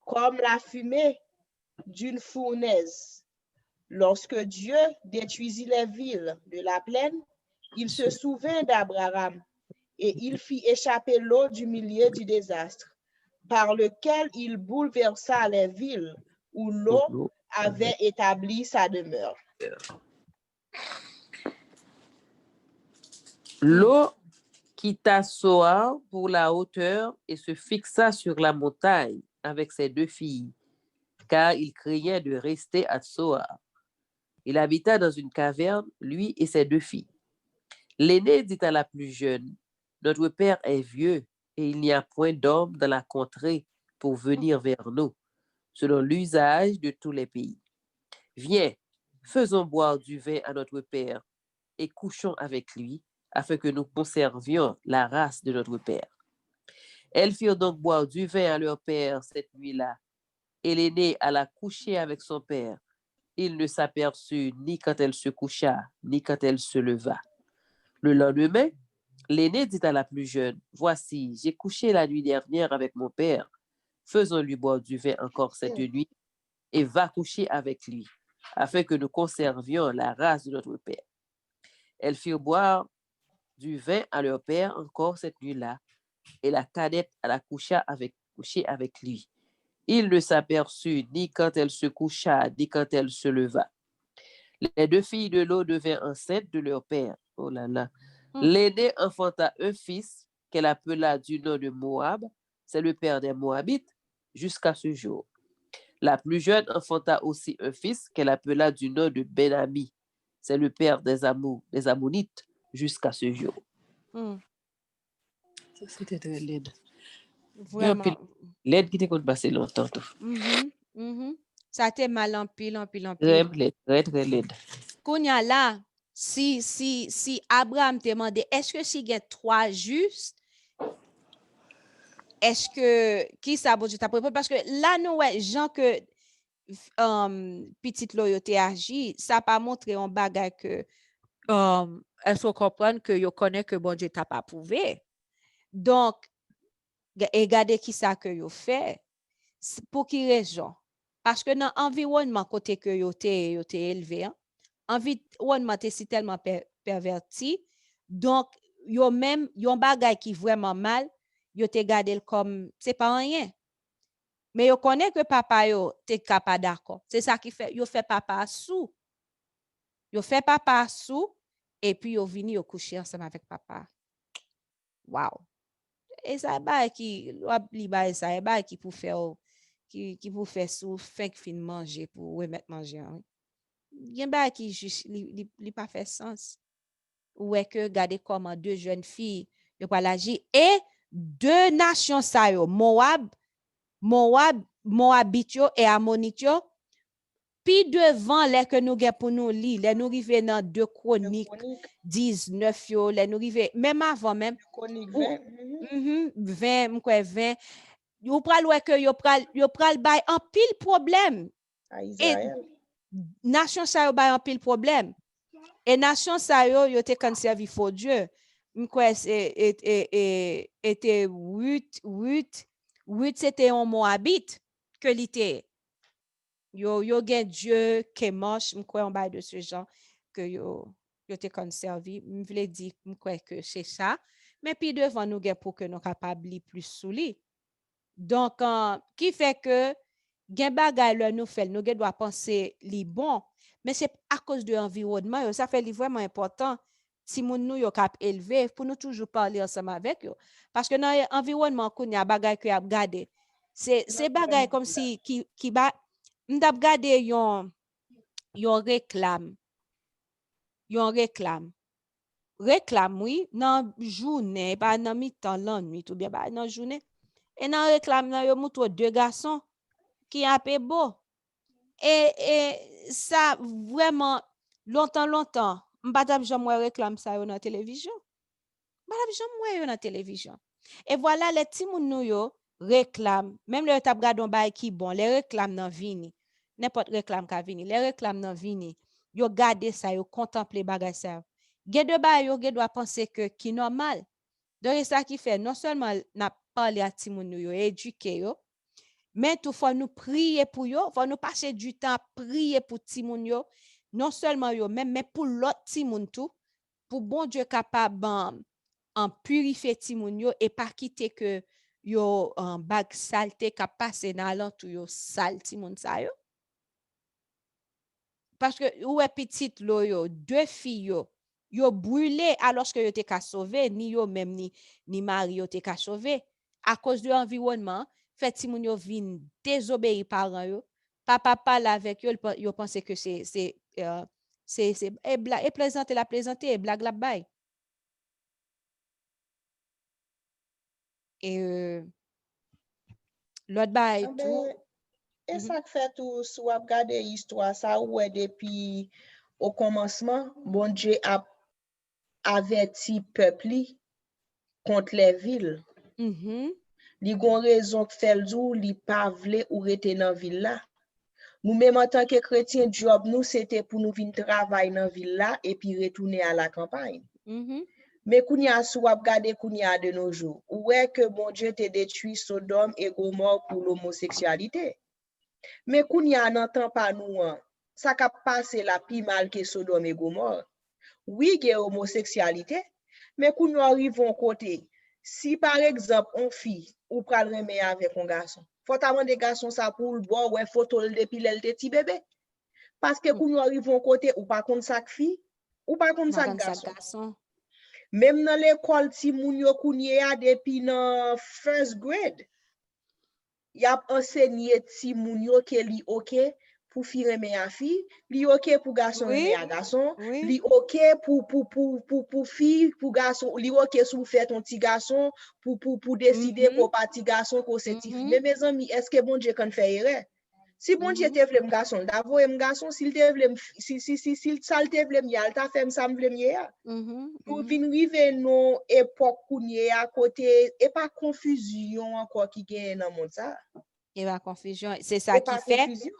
comme la fumée d'une fournaise. Lorsque Dieu détruisit les villes de la plaine, il se souvint d'Abraham et il fit échapper l'eau du milieu du désastre, par lequel il bouleversa les villes où l'eau avait établi sa demeure. L'eau quitta Soar pour la hauteur et se fixa sur la montagne avec ses 2 filles, car il craignait de rester à Soar. Il habita dans une caverne, lui et ses 2 filles. L'aînée dit à la plus jeune, notre père est vieux et il n'y a point d'homme dans la contrée pour venir vers nous, selon l'usage de tous les pays. Viens, faisons boire du vin à notre père et couchons avec lui, afin que nous conservions la race de notre père. Elles firent donc boire du vin à leur père cette nuit-là, et l'aînée alla coucher avec son père. Il ne s'aperçut ni quand elle se coucha, ni quand elle se leva. Le lendemain, l'aînée dit à la plus jeune, voici, j'ai couché la nuit dernière avec mon père. Faisons-lui boire du vin encore cette nuit, et va coucher avec lui, afin que nous conservions la race de notre père. Elles firent boire du vin à leur père encore cette nuit-là, et la cadette alla coucher avec lui. Il ne s'aperçut ni quand elle se coucha, ni quand elle se leva. Les 2 filles de l'eau devinrent enceintes de leur père, Oh là là. Hmm. L'aînée enfanta un fils qu'elle appela du nom de Moab. C'est le père des Moabites jusqu'à ce jour. La plus jeune enfanta aussi un fils qu'elle appela du nom de Ben-Ami. C'est le père des Ammonites jusqu'à ce jour. Hmm. Ça, c'était très laid. Vraiment. Laid qui t'écoute passer longtemps. Tout. Ça a été mal en pile, en pile, en Très pile. laid, très, très laid. Kounya là, si Abraham te demandait, est-ce que s'il y a 3 justes, est-ce que, qui ça, bon Dieu t'a préparé? Parce que là, nous, ouais, gens que petite loyauté agit, ça pas montré un bagage que, elles faut comprendre que yo connaît que bon Dieu t'a pas prouvé. Donc, et regardez qui ça que yo fait. Pour qui raison? Parce que dans l'environnement côté que yo te élevé, hein, environnement te si tellement perverti, donc yo même yon bagay qui vraiment mal, yo te gardé comme c'est pas rien. Mais yo connaît que papa yo te capable d'accord. C'est ça qui fait yo fait papa sous. Yo fait papa sous et puis yo vini yo coucher ensemble avec papa. Wow. Et ça ba qui li ba ça ba qui pour faire qui pour faire sous fin fin manger pour remettre manger. Hein. Gen ba qui juste li pas fait sens. Ou est que regardez comment 2 jeunes filles yo pas l'agir et 2 nations ça yo Moabit yo et Ammonite yo puis devant les que nous gen pour nous li les nous rive dans 2 Chroniques 19 yo les nous rive même avant même Chronique ou 20. 20 m'kwe 20 yo pral wè que yo pral bay en pile problème À et Israël. nation sa yo bay en pile problème et nation sa yo te kan servi faux Dieu m'kwe était 8 c'était un Moabite que l'ité yo gen Dieu Kemosh m'kwe en bay de ce genre que yo te conservé m'vle di m'kwe que c'est ça mais puis devant nous gen pour que nous capable li plus sous li donc qui fait que gen bagay le nous fait nous gen doit penser li bon mais c'est à cause de l'environnement ça fait li vraiment important si moun nou yo kap élevé pour nous toujours parler ensemble avec yo parce que dans l'environnement qu'on y a bagay que y a gardé c'est bagay comme si qui ba m'dap gade yon réclame oui nan journée pas nan mi-temps la nuit ou bien ba nan journée et nan réclame nan yo moutre 2 garçons qui a peu beau et ça vraiment longtemps m'pa jamais réclame ça yo dans télévision m'pa jamais yo dans télévision et voilà les petits moun nou yo réclame même le t'a gade on bay qui bon les réclame nan vini n'importe réclame ka vini les réclame nan vini yo gade ça yo contempler bagay ça gen de bay yo gen doit penser que qui normal donc c'est ça qui fait non seulement n'a parler à ti moun yo éduquer yo mais tout faut nous prier pour yo faut nous passer du temps à prier pour ti moun yo non seulement yo même mais pour l'autre ti moun tout pour bon Dieu capable en purifier ti moun yo et pas quitter que yo en bag saleté ka passer dans l'entou yo sale ti moun sa yo parce que ou est petite lo yo 2 filles yo brûlé alors que yo te ka sauver ni yo même ni mari yo te ka sauver à cause de l'environnement fait ti moun yo vinn désobéir parents yo papa parle avec yo pense que c'est et plaisanter la plaisanter et blague la bail et l'autre bail Ah tout ben, et ça fait tout, si vous regardez l'histoire, ça ouais depuis au commencement, bon Dieu a averti peuple li contre les villes. Li gon raison que fait le li pas vle ou rete dans ville là. Nous même en tant que chrétien job nous c'était pour nous venir travailler dans ville là et puis retourner à la campagne. Mais kounya sou ap gade kounya de nos jours, ouais que bon Dieu te détruit Sodome et Gomorrhe pour l'homosexualité. Mais kounya n'entend pas nous ça ka passé la pi mal que Sodome et Gomorrhe. Oui, il y a homosexualité, mais kounya arrivons côté. Si par exemple on fille ou pral remet avec un garçon, faut demander garçon ça pour le boire ouais photo depuis l'elle petit bébé. Parce que kounya arrivons côté ou pas contre ça fille Ou pas comme ça Magan sa garçon. garçon. Même dans l'école ti moun yo kounye a depuis dans first grade. Y a enseigné ti moun yo que li OK pour fille aimer à fille, li OK pour garçon Oui, aimer à garçon, oui. li OK pour fille, pour garçon, li OK sou faire ton petit garçon pour décider qu'on pas petit garçon qu'on c'est ti fille. Mais mes amis, est-ce que bon Dieu kan fait erreur? Si bon Dieu te vle m garçon, d'avoye m garçon, s'il te vle m si ça te vle m yal, ta femme ça m vle m ya. Pour vin rive non époque kounye à côté et pas confusion encore qui gagne dans monde ça. Il y a confusion. C'est ça Et qui pas fait, confusion.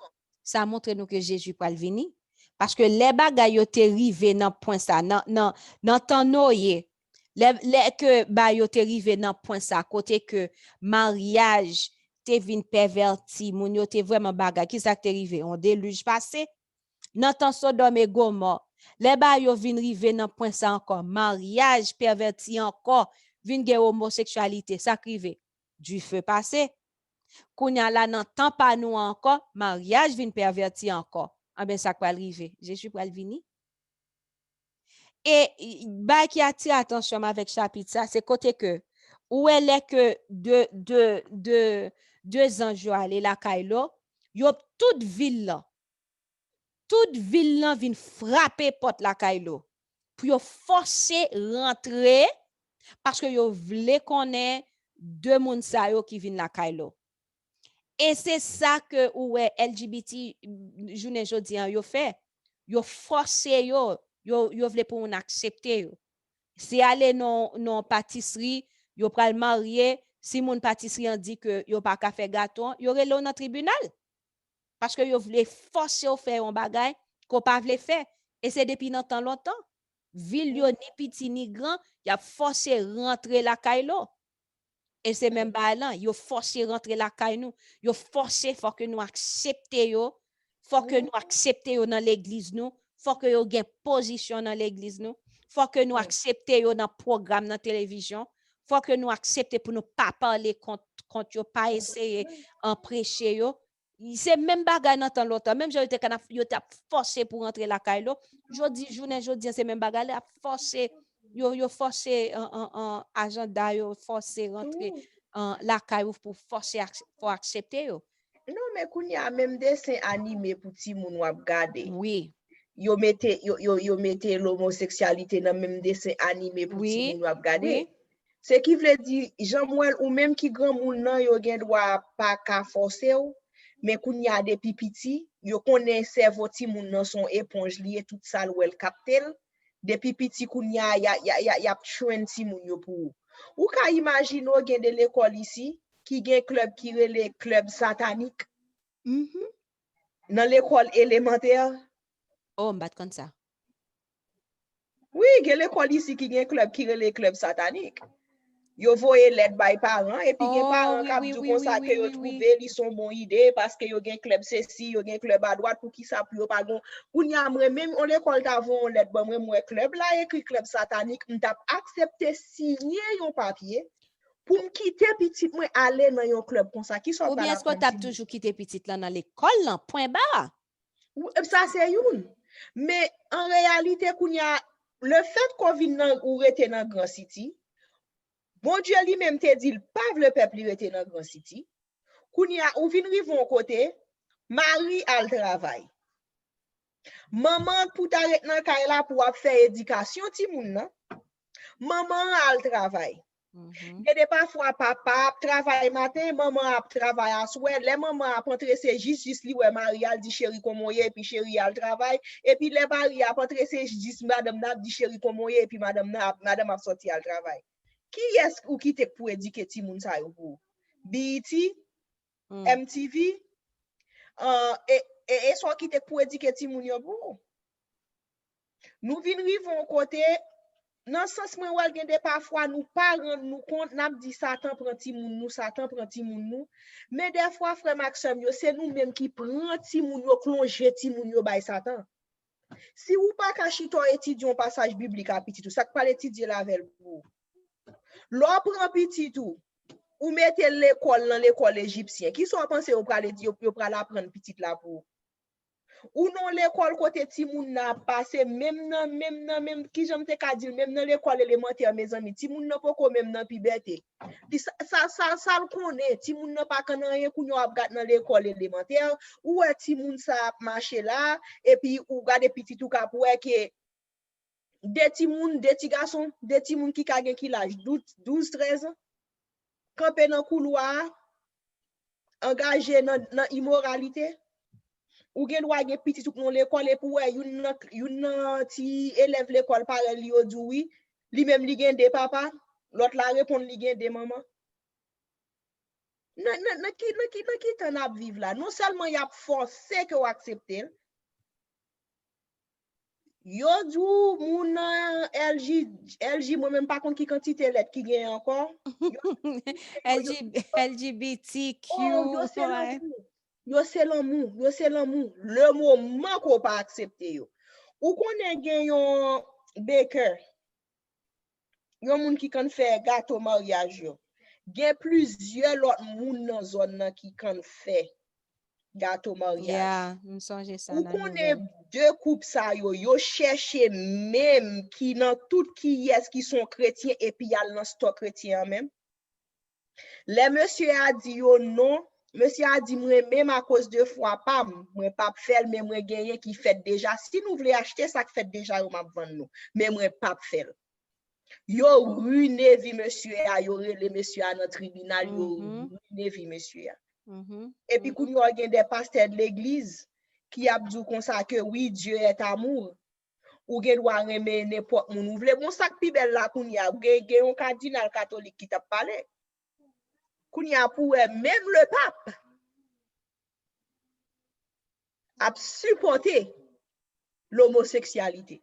ça montre nous que Jésus pral vini. Parce que les bagailles yo te rive dans point ça, dans temps noye, les que ba yo te rive dans point ça, côté que mariage te vin perverti, moun yo te vraiment bagay, qui ça te rive? On déluge passé. Dans temps Sodome et Gomorrhe, les ba yo vin rive dans point ça encore, mariage perverti encore, vin gen homosexualité, ça rive du feu passé. Kounya la nan temps pas nous encore, mariage vin perverti encore. Ah ben ça va arriver. Jésus va venir. Et bah qui attire attention avec chapitre ça, c'est côté que où elle est que deux anges aller la Kailo, yo toute ville là vient frapper porte la Kailo pour yo forcer rentrer parce que yo vle connaît deux moun sa yo qui viennent la Kailo. Et c'est ça que ouais LGBT journée jodi an yo fait. Yo forcé yo vle pour on accepter yo. C'est aller non pâtisserie, yo pral marier, si mon pâtisserie an dit que yo pas ka faire gâteau, yo relo dans tribunal. Parce que yo vle forcer yo faire un bagay qu'on pas vle faire et c'est depuis longtemps longtemps. Ville yo ni petit ni grand, y a forcé rentrer la Kailo. Et c'est même pas là, yo forcé rentrer la caille nous, yo forcé faut que nous accepter yo, faut que nous accepter yo dans l'église nous, faut que yo gain position dans l'église nous, faut que nous accepter yo dans programme dans télévision, faut que nous accepter pour nous pas parler contre yo pas essayer en prêcher yo. C'est même bagay dans temps l'autre, même j'ai été yo t'a forcé pour rentrer la caille là. Jodi c'est même bagay là forcé yo forcé en agenda yo forcé rentrer la caille pour forcer pour accepter yo. Non mais kounya même dessin animé pour ti moun wap gade. Oui. Yo mette l'homosexualité dans même dessin animé pour ti moun wap gade. Oui. Ce qui veut dire Jean-Moël ou même qui grand moun nan yo gen droit pas ka forcer ou, mais kounya depuis petit, yo connaît cerveau ti moun nan son éponge lié tout ça l'ouel captel. Depuis petit kounya y a train ti moun yo pour. Ou ka imagine ou gen de l'école ici qui gen club qui relè club satanique. Dans l'école élémentaire. Oh, m'bat comme ça. Oui, gen l'école ici qui gen club qui relè club satanique. Yo voye l'aide by parents et puis gen parents k'ap di kon sa que yo trouvé li son bon idée parce que yo gen club ceci, yo gen club à droite pour qui ça pour yo pas gon. Kounya même on l'école t'avon l'aide bon moi club là écrit club satanique, m't'a accepté signer yon papier pour me quitter petit moi aller dans yon club comme ça qui sont ou bien est-ce que t'as toujours quitté petit là dans l'école là point barre. Ça c'est une. Mais en réalité kounya le fait qu'on vient ou rete dans grand city. Bon Dieu lui-même te dit pas le peuple rete dans grand city. Kounya ou vin rivon côté, mari al travail. Maman pour t'arrêter dans kay la pour faire éducation ti moun nan. Maman al travail. Et parfois papa travaille matin, maman a travail à soir, les maman a rentré c'est juste li ouais mari al dit chéri comment et puis chéri al travail et puis les mari a rentré c'est juste madame n'a dit chéri comment et puis madame a sorti al travail. Qui est-ce ou qui te pour éduquer ti moun sa yo pour? BET, MTV, et soit qui te pour éduquer ti moun yo pour? Nous vin rivon côté dans sens moi wal gen de parfois nous pas rendre nous compte n'a dit Satan prend ti moun nous mais des fois frère Maxime yo c'est nous même qui prend ti moun yo plonger ti moun yo bay Satan. Si ou pas ka chito étudier un passage biblique à petit tout ça que pas étudier la veille pour. L'on prend petit tout ou mettez l'école dans l'école égyptien qui sont pensé au pral dire au pral apprendre petit là pour Ou non l'école côté ti moun n'a passé même qui j'aime te ka dire même dans l'école élémentaire mes amis ti moun n'a pas ko même dans puberté. Puis ça le connaît ti moun n'a pas kan rien kou ap gade dans l'école élémentaire ou ti moun ça marché là et puis ou gade petit tout ka pour que des petits garçons, des petits moun qui ka gen ki l'âge 12 13 ans campé dans couloir engagé dans immoralité ou gen doit gen petit tout dans l'école et pour yon ti élève l'école parle li yo di oui li même li gen des papa l'autre la répond li gen des maman nan ki tan ap vive là non seulement y a forcé que ou accepter yo dou moun LG moi même pas compte qui quantité lettre qui gen encore LGBTQ yo c'est l'amour le moment qu'on pas accepter yo ou konnen gen yon baker yon moun qui kan fait gâteau mariage yo gen plusieurs l'autre moun dans zone nan qui kan fait gâteau mariage yeah me songe ça ou konnen deux couples ça yo chercher même qui dans tout qui est qui sont chrétiens et puis y a dans stock chrétien même les monsieur a dit yo non monsieur a dit moi même à cause de foi pas moi pas faire mais moi gagner qui fait déjà si nous voulons acheter ça qui fait déjà yo m'a vendre nous mais moi pas faire yo ruiné vie monsieur a yo les monsieur à dans tribunal yo ruiné vie monsieur et puis quand yo gen des pasteurs de l'église qui a dit comme ça que oui Dieu est amour ou gen doit aimer n'importe moun ou vle bon sac pi belle là qu'on y a gen un cardinal catholique qui t'a parlé qu'on y a pour même le pape a supporté l'homosexualité.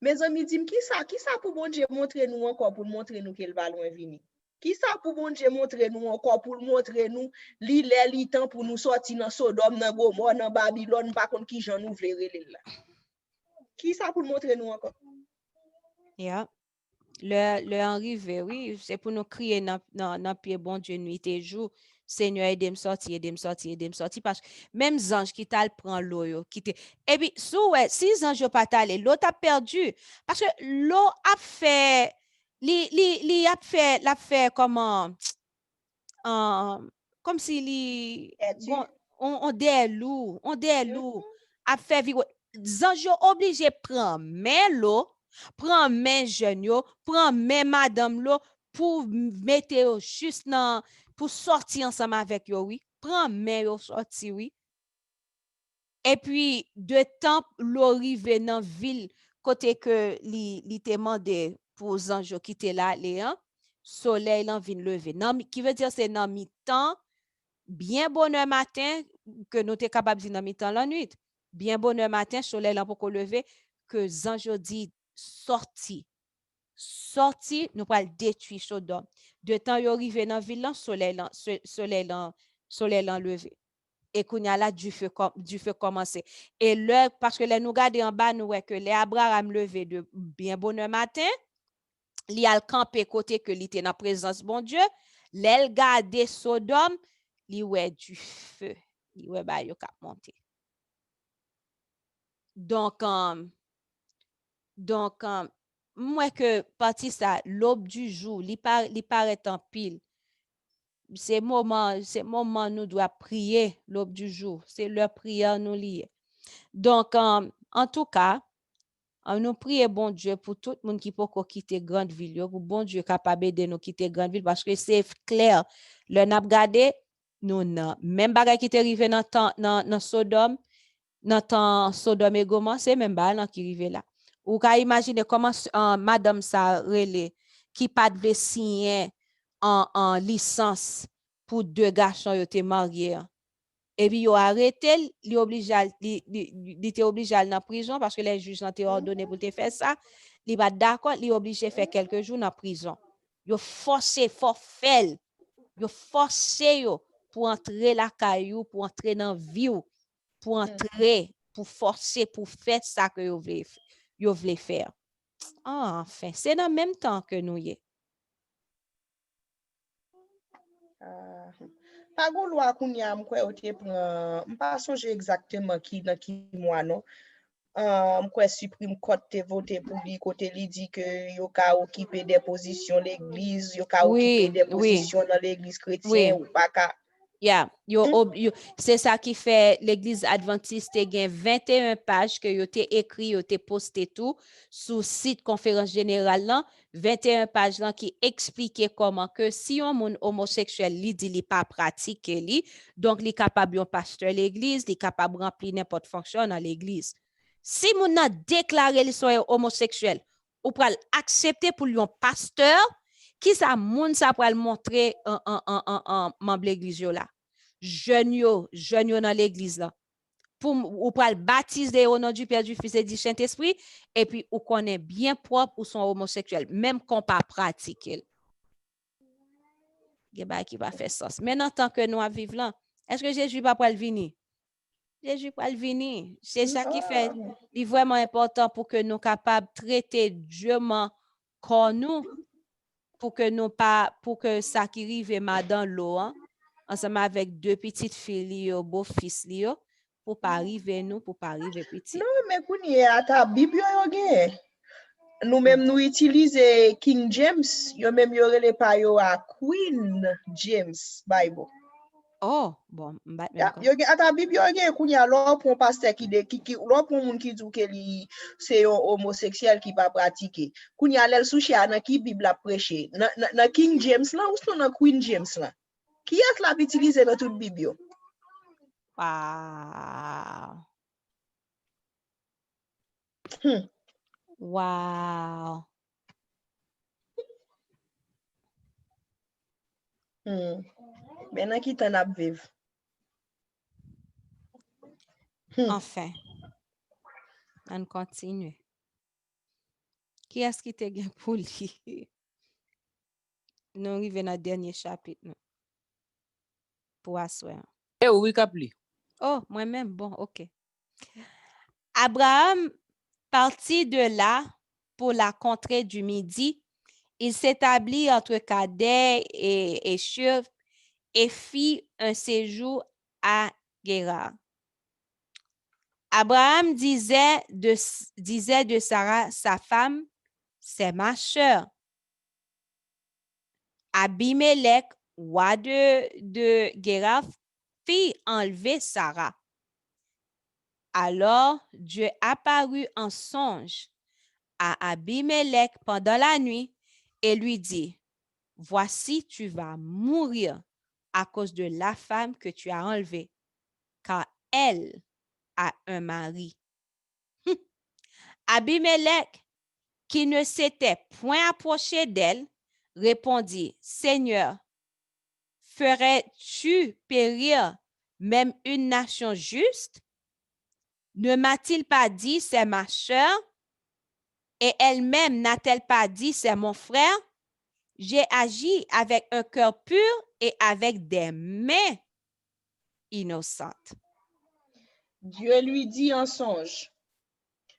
Mes amis disent qui ça pour bon Dieu montrer nous encore pour montrer nous qu'il va loin venir. Qui ça pour bon Dieu montrer nous encore pour montrer nous li temps pour nous sortir dans Sodome dans Gomorrhe dans Babylone pas contre qui Jean nous vle relé là. Qui ça pour montrer nous encore? Yeah. Le arrivé, oui, c'est pour nous crier dans pied bon Dieu nuit et jour. Seigneur, aide-moi sortir, parce que même ange qui t'a prend l'eau, qui te. Et puis, si ange pas t'allé, l'eau t'a perdu. Parce que l'eau a fait, l'a fait comment, comme si on des loups, a fait vivre. Ange obligé prendre mais l'eau. Prends main jeune yo, prends main madame lo pour mettre juste dans pour sortir ensemble avec yo oui. Prends main yo sorti oui. Et puis de temps l'arrivée dans ville côté que li te mandé pour ange qui était là léan, soleil l'en vient lever. Qui veut dire c'est dans mi-temps bien bonheur matin que nous t'es capable de dire dans mi-temps la nuit. Bien bonheur matin soleil l'en pour lever que ange dit sorti, nous pas détruire Sodome. De temps yo arrivé dans ville soleil levé. Et qu'on y a là du feu commencer. Et là parce que les nous garder en bas nous ouais que les Abraham levé de bien bonheur matin, li al camper côté que li était dans présence bon Dieu, l'el garder Sodome, li ouais du feu, li ouais ba yo cap monter. Donc, moi que parti ça, l'aube du jour, li paraît en pile. C'est moment nous doit prier l'aube du jour. C'est leur prière nous lié. Donc, en tout cas, nous prions bon Dieu pour tout le monde qui peut quitter grande ville, pour bon Dieu capable de nous quitter grande ville parce que c'est clair. Le n'a regardé nous non. Même bagay qui est arrivé dans Sodome, dans temps Sodome et Gomorrhe, c'est même bagay qui arrivé là. Ou ka imaginer comment madame ça relé qui pas de signer en licence pour deux garçons qui étaient mariés. Et puis yo arrêté, il était obligé d'aller en prison parce que les juges ont ordonné pour te faire ça. Il pas d'accord, il est obligé de faire quelques jours en prison. Yo forcé pour entrer la caillou, pour entrer dans vie, pour entrer, pour forcer, pour faire ça que yo voulez faire. Enfin, c'est dans le même temps que nous y est. Pa gon loi kounya m'kwe ou te pran, m'pa sonje exactement qui dans qui mois non. M'kwe Supreme Court te voté pour lui côté li dit que yo ka occuper des positions l'église, yo ka occuper Oui, des oui, positions dans l'église chrétienne oui. ou pas ka. Yeah, c'est ça qui fait l'Église adventiste gain 21 pages que yo te écrit, yo te posté tout sur site conférence générale là, 21 pages là qui expliquait comment que si un monde homosexuel li dit li pas pratiquer li, donc li capable un pasteur l'église, li capable remplir n'importe fonction dans l'église. Si moun nan déclaré li soit homosexuel, ou pral accepter pour lui un pasteur, qui ça moun ça pral montrer en membre l'église yo là. Jeune yo dans l'église là. Pour ou pral baptiser au nom du Père, du Fils et du Saint-Esprit et puis ou connaît bien propre ou sont homosexuels même qu'on pas pratiquer. Geba qui va faire ça. Maintenant tant que nous vivons là, est-ce que Jésus va pas venir? Jésus va venir. C'est ça qui fait est vraiment important pour que nous capables de traiter Dieu comme nous pour que ça qui arrive dans l'eau ensemble avec deux petites filles beau fils pour pas arriver nous pour pas arriver petit. Non, mais kounye ata Bible yo gen. Nous même nous utiliser King James, yo même yo rele pa yo a Queen James Bible. Oh, bon, Yo gen ata Bible yo gen kounye lò pour pasteur qui lò pour moun qui dou ke li c'est un homosexuel qui pas pratiquer. Kounye lèl souche nan ki Bible a prêcher. Nan King James là ou son nan Queen James là. Qui est la utiliser dans toute Bible yo? Wow. Wow. Maintenant qui t'en a vivre. Enfin. On continue. Qui est-ce qui te gagne pour lui? Nous arrivons dans le dernier chapitre. Pour asseoir. Oui, Capli. Oh, moi-même, bon, ok. Abraham partit de là pour la contrée du Midi. Il s'établit entre Kadès et Shur et fit un séjour à Guérar. Abraham disait de Sarah, sa femme, c'est ma sœur. Abimelech, roi de Guérar, fit enlever Sarah. Alors Dieu apparut en songe à Abimelech pendant la nuit et lui dit, voici, tu vas mourir à cause de la femme que tu as enlevée, car elle a un mari. Abimelech, qui ne s'était point approché d'elle, répondit, Seigneur, ferais-tu périr même une nation juste? Ne m'a-t-il pas dit, c'est ma sœur? Et elle-même n'a-t-elle pas dit, c'est mon frère? J'ai agi avec un cœur pur et avec des mains innocentes. Dieu lui dit en songe,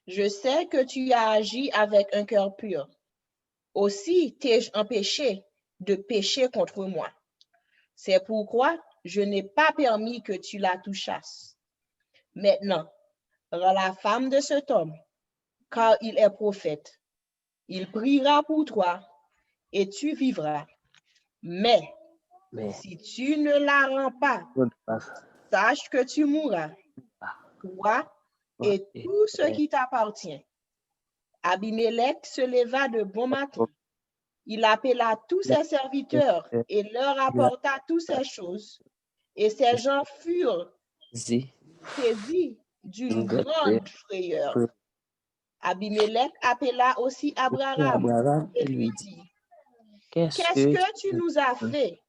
je sais que tu as agi avec un cœur pur. Aussi t'ai-je empêché de pécher contre moi. C'est pourquoi je n'ai pas permis que tu la touchasses. Maintenant, rends la femme de cet homme, car il est prophète. Il priera pour toi et tu vivras. Mais si tu ne la rends pas, sache que tu mourras, toi et tout ce qui t'appartient. Abimelech se leva de bon matin. Il appela tous ses serviteurs et leur apporta toutes ces choses. Et ces gens furent saisis d'une grande frayeur. Abimelech appela aussi Abraham et lui dit, qu'est-ce que tu nous as fait?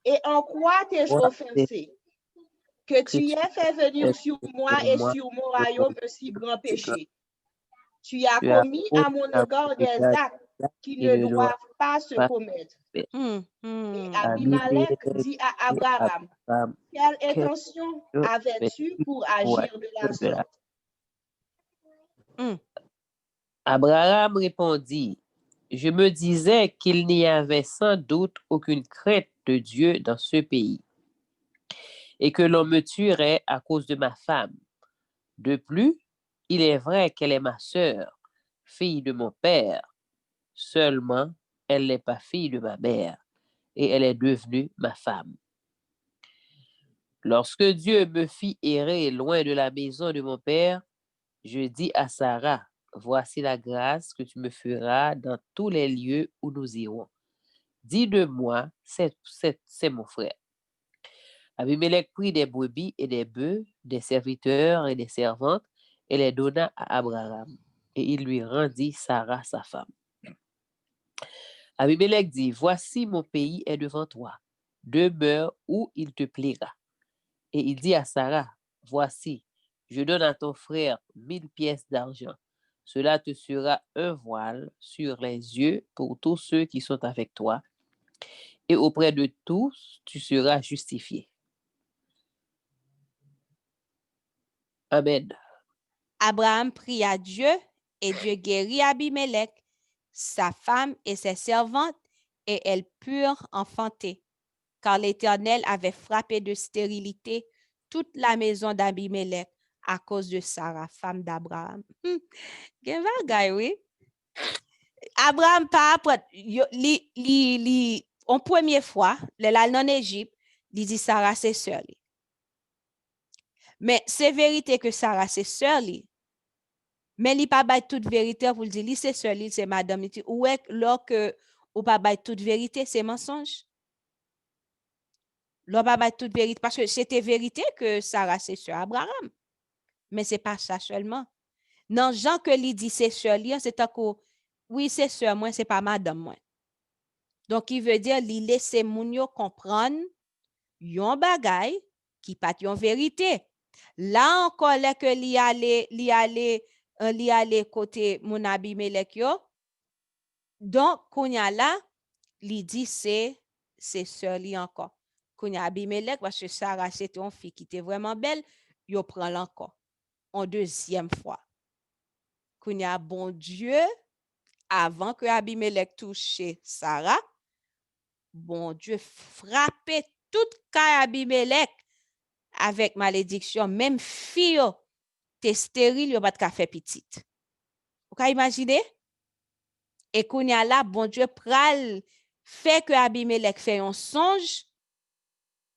Et en quoi t'ai-je offensé? Que tu aies fait venir sur moi et sur mon royaume un si grand péché. Tu as commis à mon égard des actes qui ne doivent pas se commettre. Et Abimelech dit à Abraham, quelle intention avais-tu pour agir de la sorte? Abraham répondit, je me disais qu'il n'y avait sans doute aucune crainte de Dieu dans ce pays, et que l'on me tuerait à cause de ma femme. De plus, il est vrai qu'elle est ma sœur, fille de mon père. Seulement, elle n'est pas fille de ma mère, et elle est devenue ma femme. Lorsque Dieu me fit errer loin de la maison de mon père, je dis à Sarah, voici la grâce que tu me feras dans tous les lieux où nous irons. Dis de moi, c'est mon frère. Abimelech prit des brebis et des bœufs, des serviteurs et des servantes, et les donna à Abraham. Et il lui rendit Sarah, sa femme. Abimelech dit, voici mon pays est devant toi. Demeure où il te plaira. Et il dit à Sarah, voici, je donne à ton frère 1000 pièces d'argent. Cela te sera un voile sur les yeux pour tous ceux qui sont avec toi. Et auprès de tous, tu seras justifié. Amen. Abraham pria Dieu et Dieu guérit Abimelech, sa femme et ses servantes, et elles purent enfanter, car l'Éternel avait frappé de stérilité toute la maison d'Abimelech à cause de Sarah, femme d'Abraham. Oui. Abraham pas en première fois, le en Égypte, il dit Sarah c'est sœur. Mais c'est vérité que Sarah c'est sœur. Mais il pas bail toute vérité pour dire li c'est sœur, c'est madame. Ou est lorsque ou pas bail toute vérité, c'est mensonge. L'on pas bail toute vérité parce que c'était vérité que Sarah c'est sœur Abraham. Mais c'est pas ça seulement. Non, Jean que lui dit c'est sœur, c'est encore oui, c'est sœur moi, c'est pas madame moi. Donc il veut dire li laisse moun yo comprendre yon bagay qui pas yon vérité. Là encore là que li aller côté mon Abimelech yo. Donc kounya là li dit c'est sœur li encore. Kounya Abimelech parce que Sarah c'était une fille qui était vraiment belle, yo prend l'encore en deuxième fois. Kounya bon Dieu avant que Abimelech touche Sarah, bon Dieu frappait toute cas Abimelech avec malédiction, même fille t'es stérile, yo pas de faire petite. Vous pouvez imaginer? Et kounya là, bon Dieu pral fait que Abimelech fait un songe,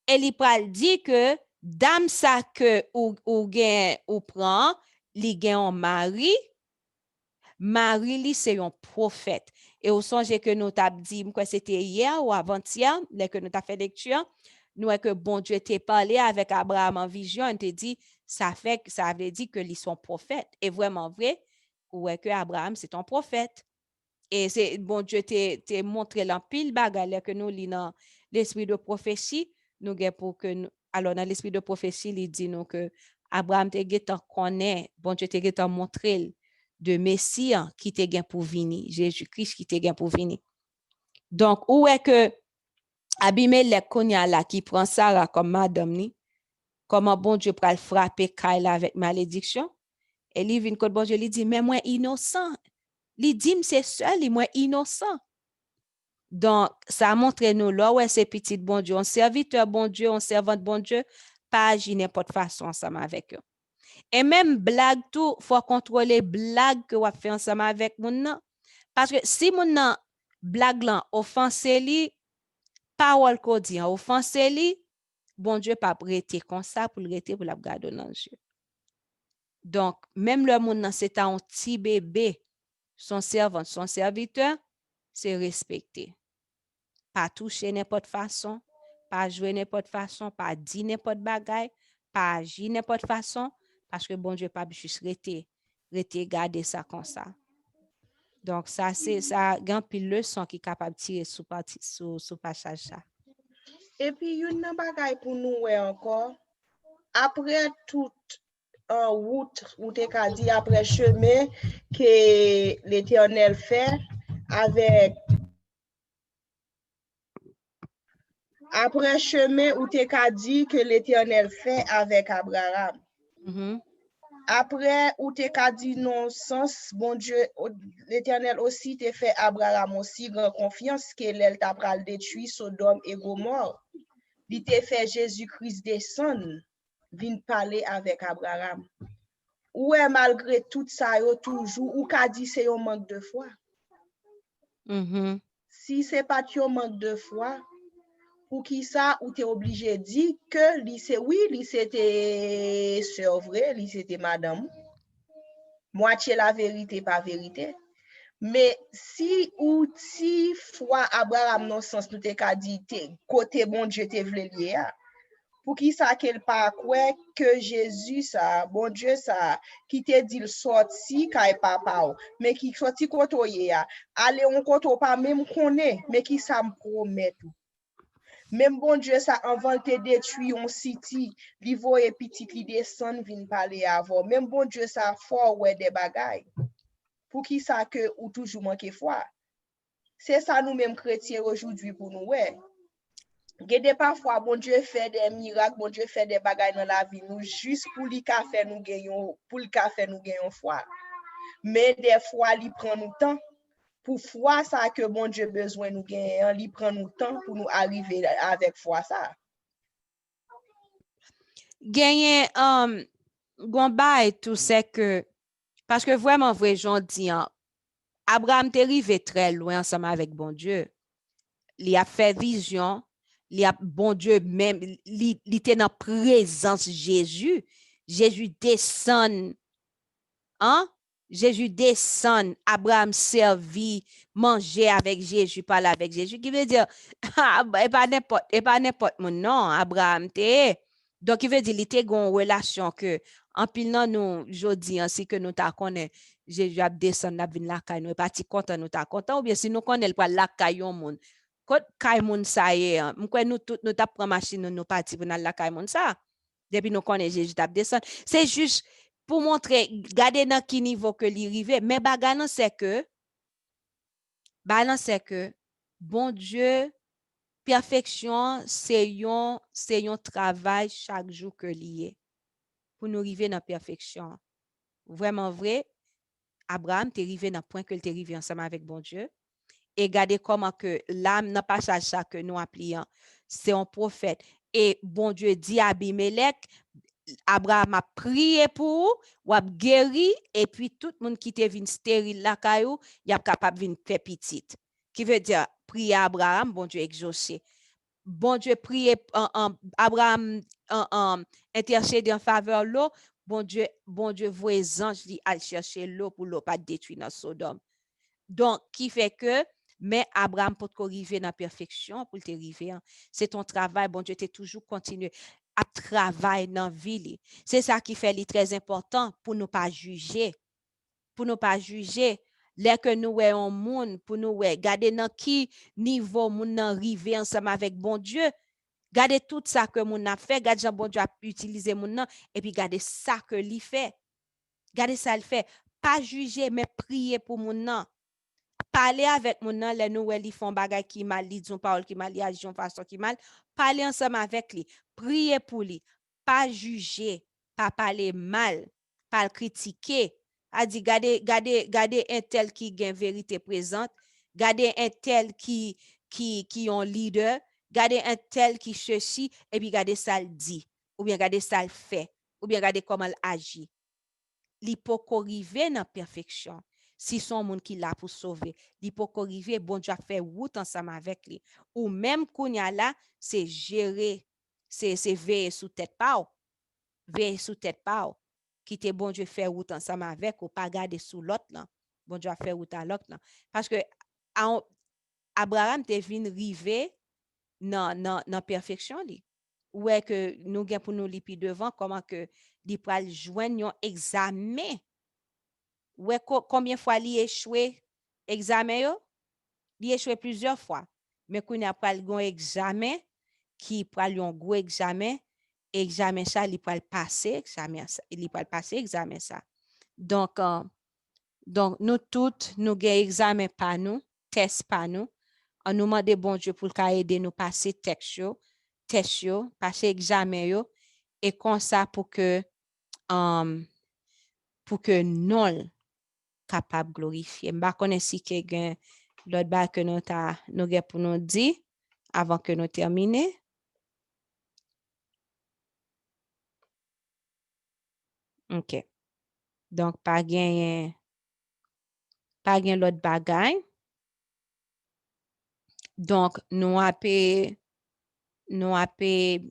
et il pral dit que dame ça que ou prend, li gen un mari, li c'est un prophète. Et au songe que nous t'a dit, quoi c'était hier ou avant-hier, que nous t'a fait lecture, nous que bon Dieu t'a parlé avec Abraham en vision, il t'a dit ça veut dire que ils sont prophètes. Et vraiment vrai, ouais que Abraham c'est un prophète. Et c'est bon Dieu t'a montré l'empile bagarre que nous lit dans l'esprit de prophétie, nous pour que nous, alors dans l'esprit de prophétie, il dit nous que Abraham t'a connaît, bon Dieu t'a montré de Messie qui te gain pour venir, Jésus-Christ qui te gain pour venir. Donc, où est que Abimelech konya là qui prend Sarah comme madame ni, comment bon Dieu pral frapper Kyle avec malédiction, et lui vient quand bon Dieu lui dit mais moi innocent, lui dit c'est seul, lui moi innocent. Donc, ça montre nous là où c'est petit bon Dieu, on serviteur bon Dieu, on servante bon Dieu, pas agir n'importe façon ensemble avec eux. Et même blague tout, faut contrôler blague que vous fait ensemble avec moun nan. Parce que si moun nan blague lan offense li, parole qu'on dit offense li, bon Dieu pas prêter comme ça pour le rester pour la garder dans Dieu. Donc même le moun nan c'est un petit bébé, son servant, son serviteur, c'est respecter. Pas toucher n'importe façon, pas jouer n'importe façon, pas dire n'importe bagaille, pas agir n'importe façon. Parce que bon Dieu pas juste rester garder ça comme ça. Donc ça c'est ça grand pile leçon qui capable tirer sous passage ça. Et puis une bagay pour nous encore après toute route ou t'es qu'à dire après chemin que l'Éternel fait avec après chemin ou t'es qu'à dire que l'Éternel fait avec Abraham. Après, ou t'es qu'à dire non sens, bon Dieu, l'Éternel aussi t'a fait Abraham aussi grand confiance que l'elle t'a pral détruit Sodome et Gomorrhe. li te fait Jésus-Christ descendre, vin parler avec Abraham. Ouais, malgré tout ça, yo toujours, ou ka di c'est un manque de foi. Mhm. Si c'est pas un manque de foi, pour qui ça, ou t'es obligé de dire que li c'est oui, li c'était sœur vrai, li c'était madame. Moitié la vérité, pas vérité. Mais si ou si foi Abraham non sens nous te ka dit côté bon Dieu te vle lié, pour qui ça qu'elle pas quoi que Jésus ça, bon Dieu ça, qui te dit le sorti kay papa ou, mais qui sorti koto ye a, aller on koto pas même connaît, mais qui ça me promet tout. Même bon Dieu ça avant te détruit on city, li voye petit li descend vinn parler avant. Même bon Dieu ça fort ouais des bagailles. Pour qui ça que ou toujours manquer foi. C'est ça nous-mêmes chrétiens aujourd'hui pour nous ouais. Gede parfois bon Dieu fait des miracles, bon Dieu fait des bagailles dans la vie nous juste pour li ka fait nous gagnon, pour le ka fait nous gagnon foi. Mais des fois li prend nous temps pour foi ça que bon Dieu besoin nous gagner, li prend nous temps pour nous arriver avec foi ça. Gagner gon bail tout c'est que parce que vraiment vrai j'en dis hein, Abraham t'est arrivé très loin ensemble avec bon Dieu. Il a fait vision, il a bon Dieu même il était dans présence Jésus. Jésus descend hein? Jésus descend, Abraham servit, manger avec Jésus, parler avec Jésus, qui veut dire, et pas n'importe mon nom, Abraham te. Donc, il veut dire, il était une relation que, en pile nan nous, jodi, ainsi que nous ta connaît, Jésus a descendu, la vin la kay, nous pas content, nous ta content, ou bien si nous connaît pas la kay yon moun. Quand kay moun sa ye, m'kwe nous tout, nous ta prend machine, nous parti pour la kay moun sa. Depuis nous connaît Jésus t'a descendu. C'est juste, pour montrer, garder dans qui niveau que li rive, mais baganan c'est que, bon Dieu, perfection, c'est yon travail chaque jour que lié pour nous arriver dans perfection. Vraiment vrai, Abraham t'est arrivé dans point que t'est arrivé ensemble avec bon Dieu. Et regardez comment que l'âme dans passage ça que nous appelons, c'est un prophète. Et bon Dieu dit à Abimelech, Abraham a prié pour ou a guéri et puis tout le monde qui était venu stérile la caillou, il a capable de faire petite. Qui veut dire prier Abraham, bon Dieu exaucé. Bon Dieu prier Abraham intercéder en faveur de l'eau, bon Dieu voit les anges qui aller chercher l'eau pour l'eau pas détruire dans Sodome. Donc qui fait que mais Abraham pour arriver dans la perfection pour te arriver, c'est ton travail, bon Dieu t'es toujours continué à travailler dans la vie. C'est ça qui fait très important pour ne pas juger. Pour ne pas juger. Là que nous voyons monde, pour nous garder dans qui niveau nous arriver ensemble avec bon Dieu. Gardez tout ça que mon a fait, gardez bon Dieu a utilisé mon et puis gardez ça que lui fait. Gardez ça le fait. Pas juger, mais prier pour mon nom. Parler avec mon nom, les nous ils font bagay qui mal, ils disent parole qui mal, ils agissent façon qui mal. Parler ensemble avec lui, prier pour lui, pas juger, pas parler mal, pas critiquer. A dit gardez un tel qui gagne vérité présente, gardez un tel qui ont leader, gardez un tel qui ceci et puis gardez ça le dit ou bien gardez ça le fait ou bien gardez comment il agit. L'hypocrisie dans perfection. Si son monde qui là pour sauver, l'hypocrisie, bon Dieu a fait route ensemble avec lui. Ou même qu'on y a là, c'est gérer, c'est veiller sous tête pas. Veiller sous tête pas. Quitter bon Dieu faire route ensemble avec ou pas garder sous l'autre là. Bon Dieu a fait route à l'autre là. Parce que Abraham te venu river dans perfection li. Ou est que nous gain pour nous lipi devant comment que li pral joindre un examen. Ouais, combien de fois il échoué examen yo? Il échoué plusieurs fois. Mais qu'on a pas un examen qui pral un gros examen ça il pral passer examen ça, il pral passer examen ça. Donc nous toutes nous gain examen pas nous, test pas nous. On nous demande bon Dieu pour aider nous passer test yo, passer examen yo et comme ça pour que non capable glorifier. M'ba connais si quelqu'un l'autre bas que nous pour nous dire avant que nous terminer. OK. Donc, pas gen l'autre bagay. Donc, nous apé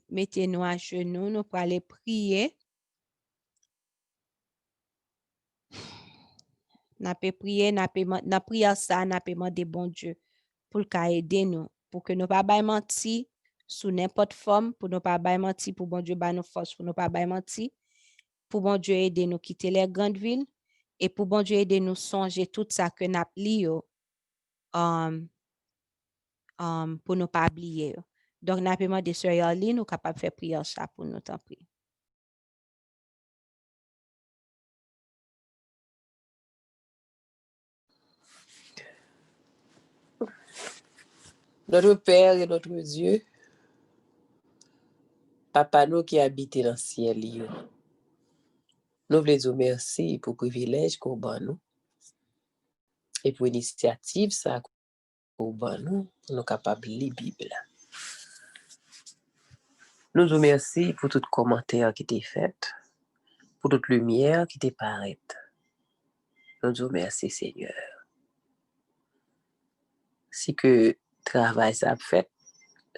mettez nous à genoux, nous pour aller prier. N'a prier, n'a prier ça, n'a demander bon Dieu pour aider nous, pour que nous pas bay menti sous n'importe forme, pour nous pas bay menti, pour bon Dieu ba nous force, pour nous pas bay menti, pour bon Dieu aider nous quitter les grandes villes et pour bon Dieu aider nous songer tout ça que n'a li yo, pour nous pas oublier. Donc, n'a demandé sœur Yarline, nous capable faire prière ça pour nous t'en prie. Notre Père et notre Dieu, Papa nous qui habite dans le ciel, nous voulons dire merci pour le privilège qu'on a nous et pour l'initiative ça qu'on a nous, pour nous capables de lire la Bible. Nous vous remercions pour tout commentaire qui était fait, pour toute lumière qui était paraît. Nous vous remercions, Seigneur. Si que travail ça a fait,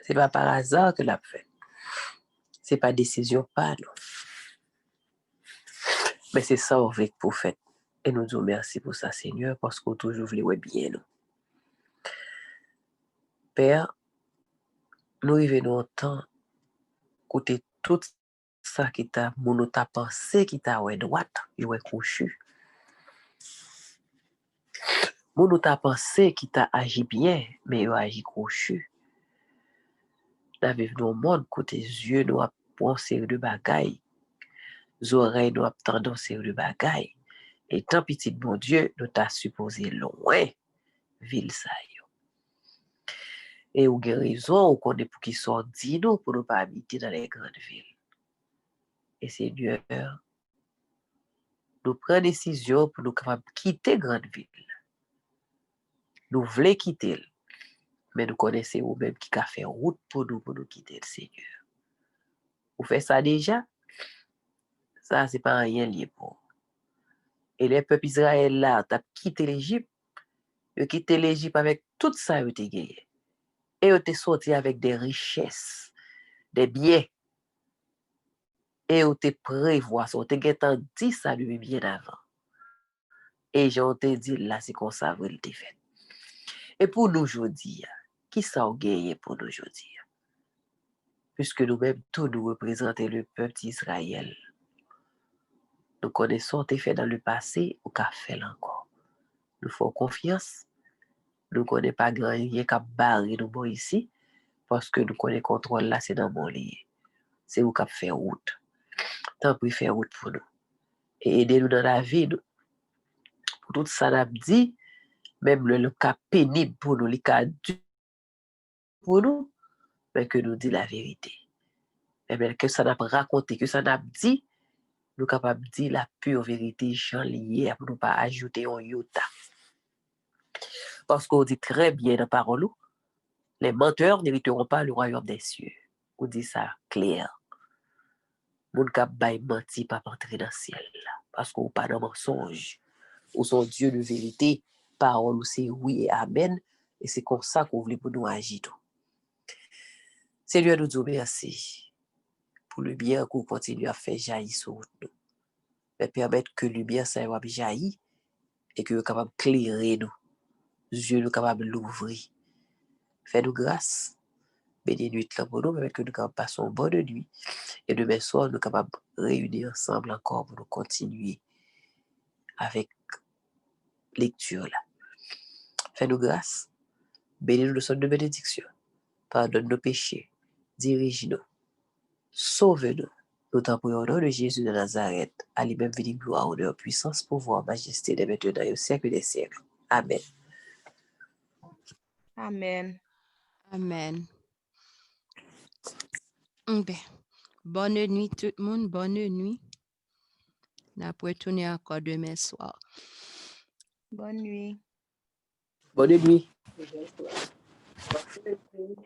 ce n'est pas par hasard que l'a fait. Ce n'est pas décision pas nous. Mais c'est ça avec pour faire. Et nous vous remercions pour ça, Seigneur, parce que toujours voulez bien nous. Père, nous arrivons au temps côté tout ça qui t'a mon t'a pensé qui t'a ouais droite, il ouais couchu. Mon t'a pensé qui t'a agi bien, mais il a agi couchu. Nous vivons dans le monde côté yeux nous a pensé de bagaille. Les oreilles nous a tendance de bagaille. Et tant petit bon Dieu, nous t'a supposé loin ville ça yo. Et ou guérison, ou connaît pour qui sont dit nous pour ne pas habiter dans les grandes villes. Et Seigneur, nous prenons décision pour nous capables quitter grande ville. Nous voulons quitter, mais nous connaissons vous-même qui a fait route pour nous quitter le Seigneur. Vous faites ça déjà? Ça, c'est pas rien lié pour. Et les peuples Israël là, t'as quitté l'Égypte, ils ont quitté l'Égypte avec tout ça, ils ont gagné. Et ils ont sorti avec des richesses, des biens. Et ils ont prévoir ça, ils ont dit ça lui bien avant. Et j'ai dit là, c'est comme ça, vous le fait. Et pour nous aujourd'hui, qui ça a gagné pour nous aujourd'hui? Puisque nous-mêmes, tous nous représentons le peuple d'Israël. Nous connaissons ce fait dans le passé ou qu'a fait encore. Nous faisons confiance. Nous ne connaissons pas grand rien qui a barré nous ici, parce que nous connaissons le contrôle là, c'est dans mon lit. C'est où qu'a fait route. Tant pis faire route pour nous. Et aider nous dans la vie, nous. Pour tout ça, n'a dit, même le cas pénible pour nous, le cas dur pour nous, mais que nous dit la vérité. Et bien que ça n'a pas raconté, que ça n'a dit, nous sommes capables de dire la pure vérité, Jean lié, pour ne pas ajouter un iota. Parce qu'on dit très bien dans la parole, les menteurs n'hériteront pas le royaume des cieux. On dit ça clair. Mon cap bay menti pas entrer dans le ciel. Parce qu'on pas dans mensonge. Ou son Dieu de vérité, parole c'est oui et amen. Et c'est comme ça qu'on voulait pour nous agir. Seigneur, nous disons merci pour le bien qu'on continue à faire jaillir sur nous. Mais permettre que le bien ça va jaillir et que nous sommes capables d'éclairer nous. Dieu nous capable de l'ouvrir. Fais-nous grâce. Bénis nuit là pour nous, permettre que nous capables passer une bonne nuit. Et demain soir, nous sommes capables de réunir ensemble encore pour nous continuer avec lecture là. Fais-nous grâce. Bénis-nous de son de bénédiction. Pardonne nos péchés. Dirige-nous. Sauve-nous. Nous t'en prions au nom de Jésus de Nazareth. À lui-même venir gloire, honneur, puissance, pouvoir, majesté, dès maintenant et au siècle des siècles. Amen. Amen. Amen. Ben, bonne nuit tout le monde, bonne nuit. On va retourner encore demain soir. Bonne nuit. Bonne nuit. Bonne soirée.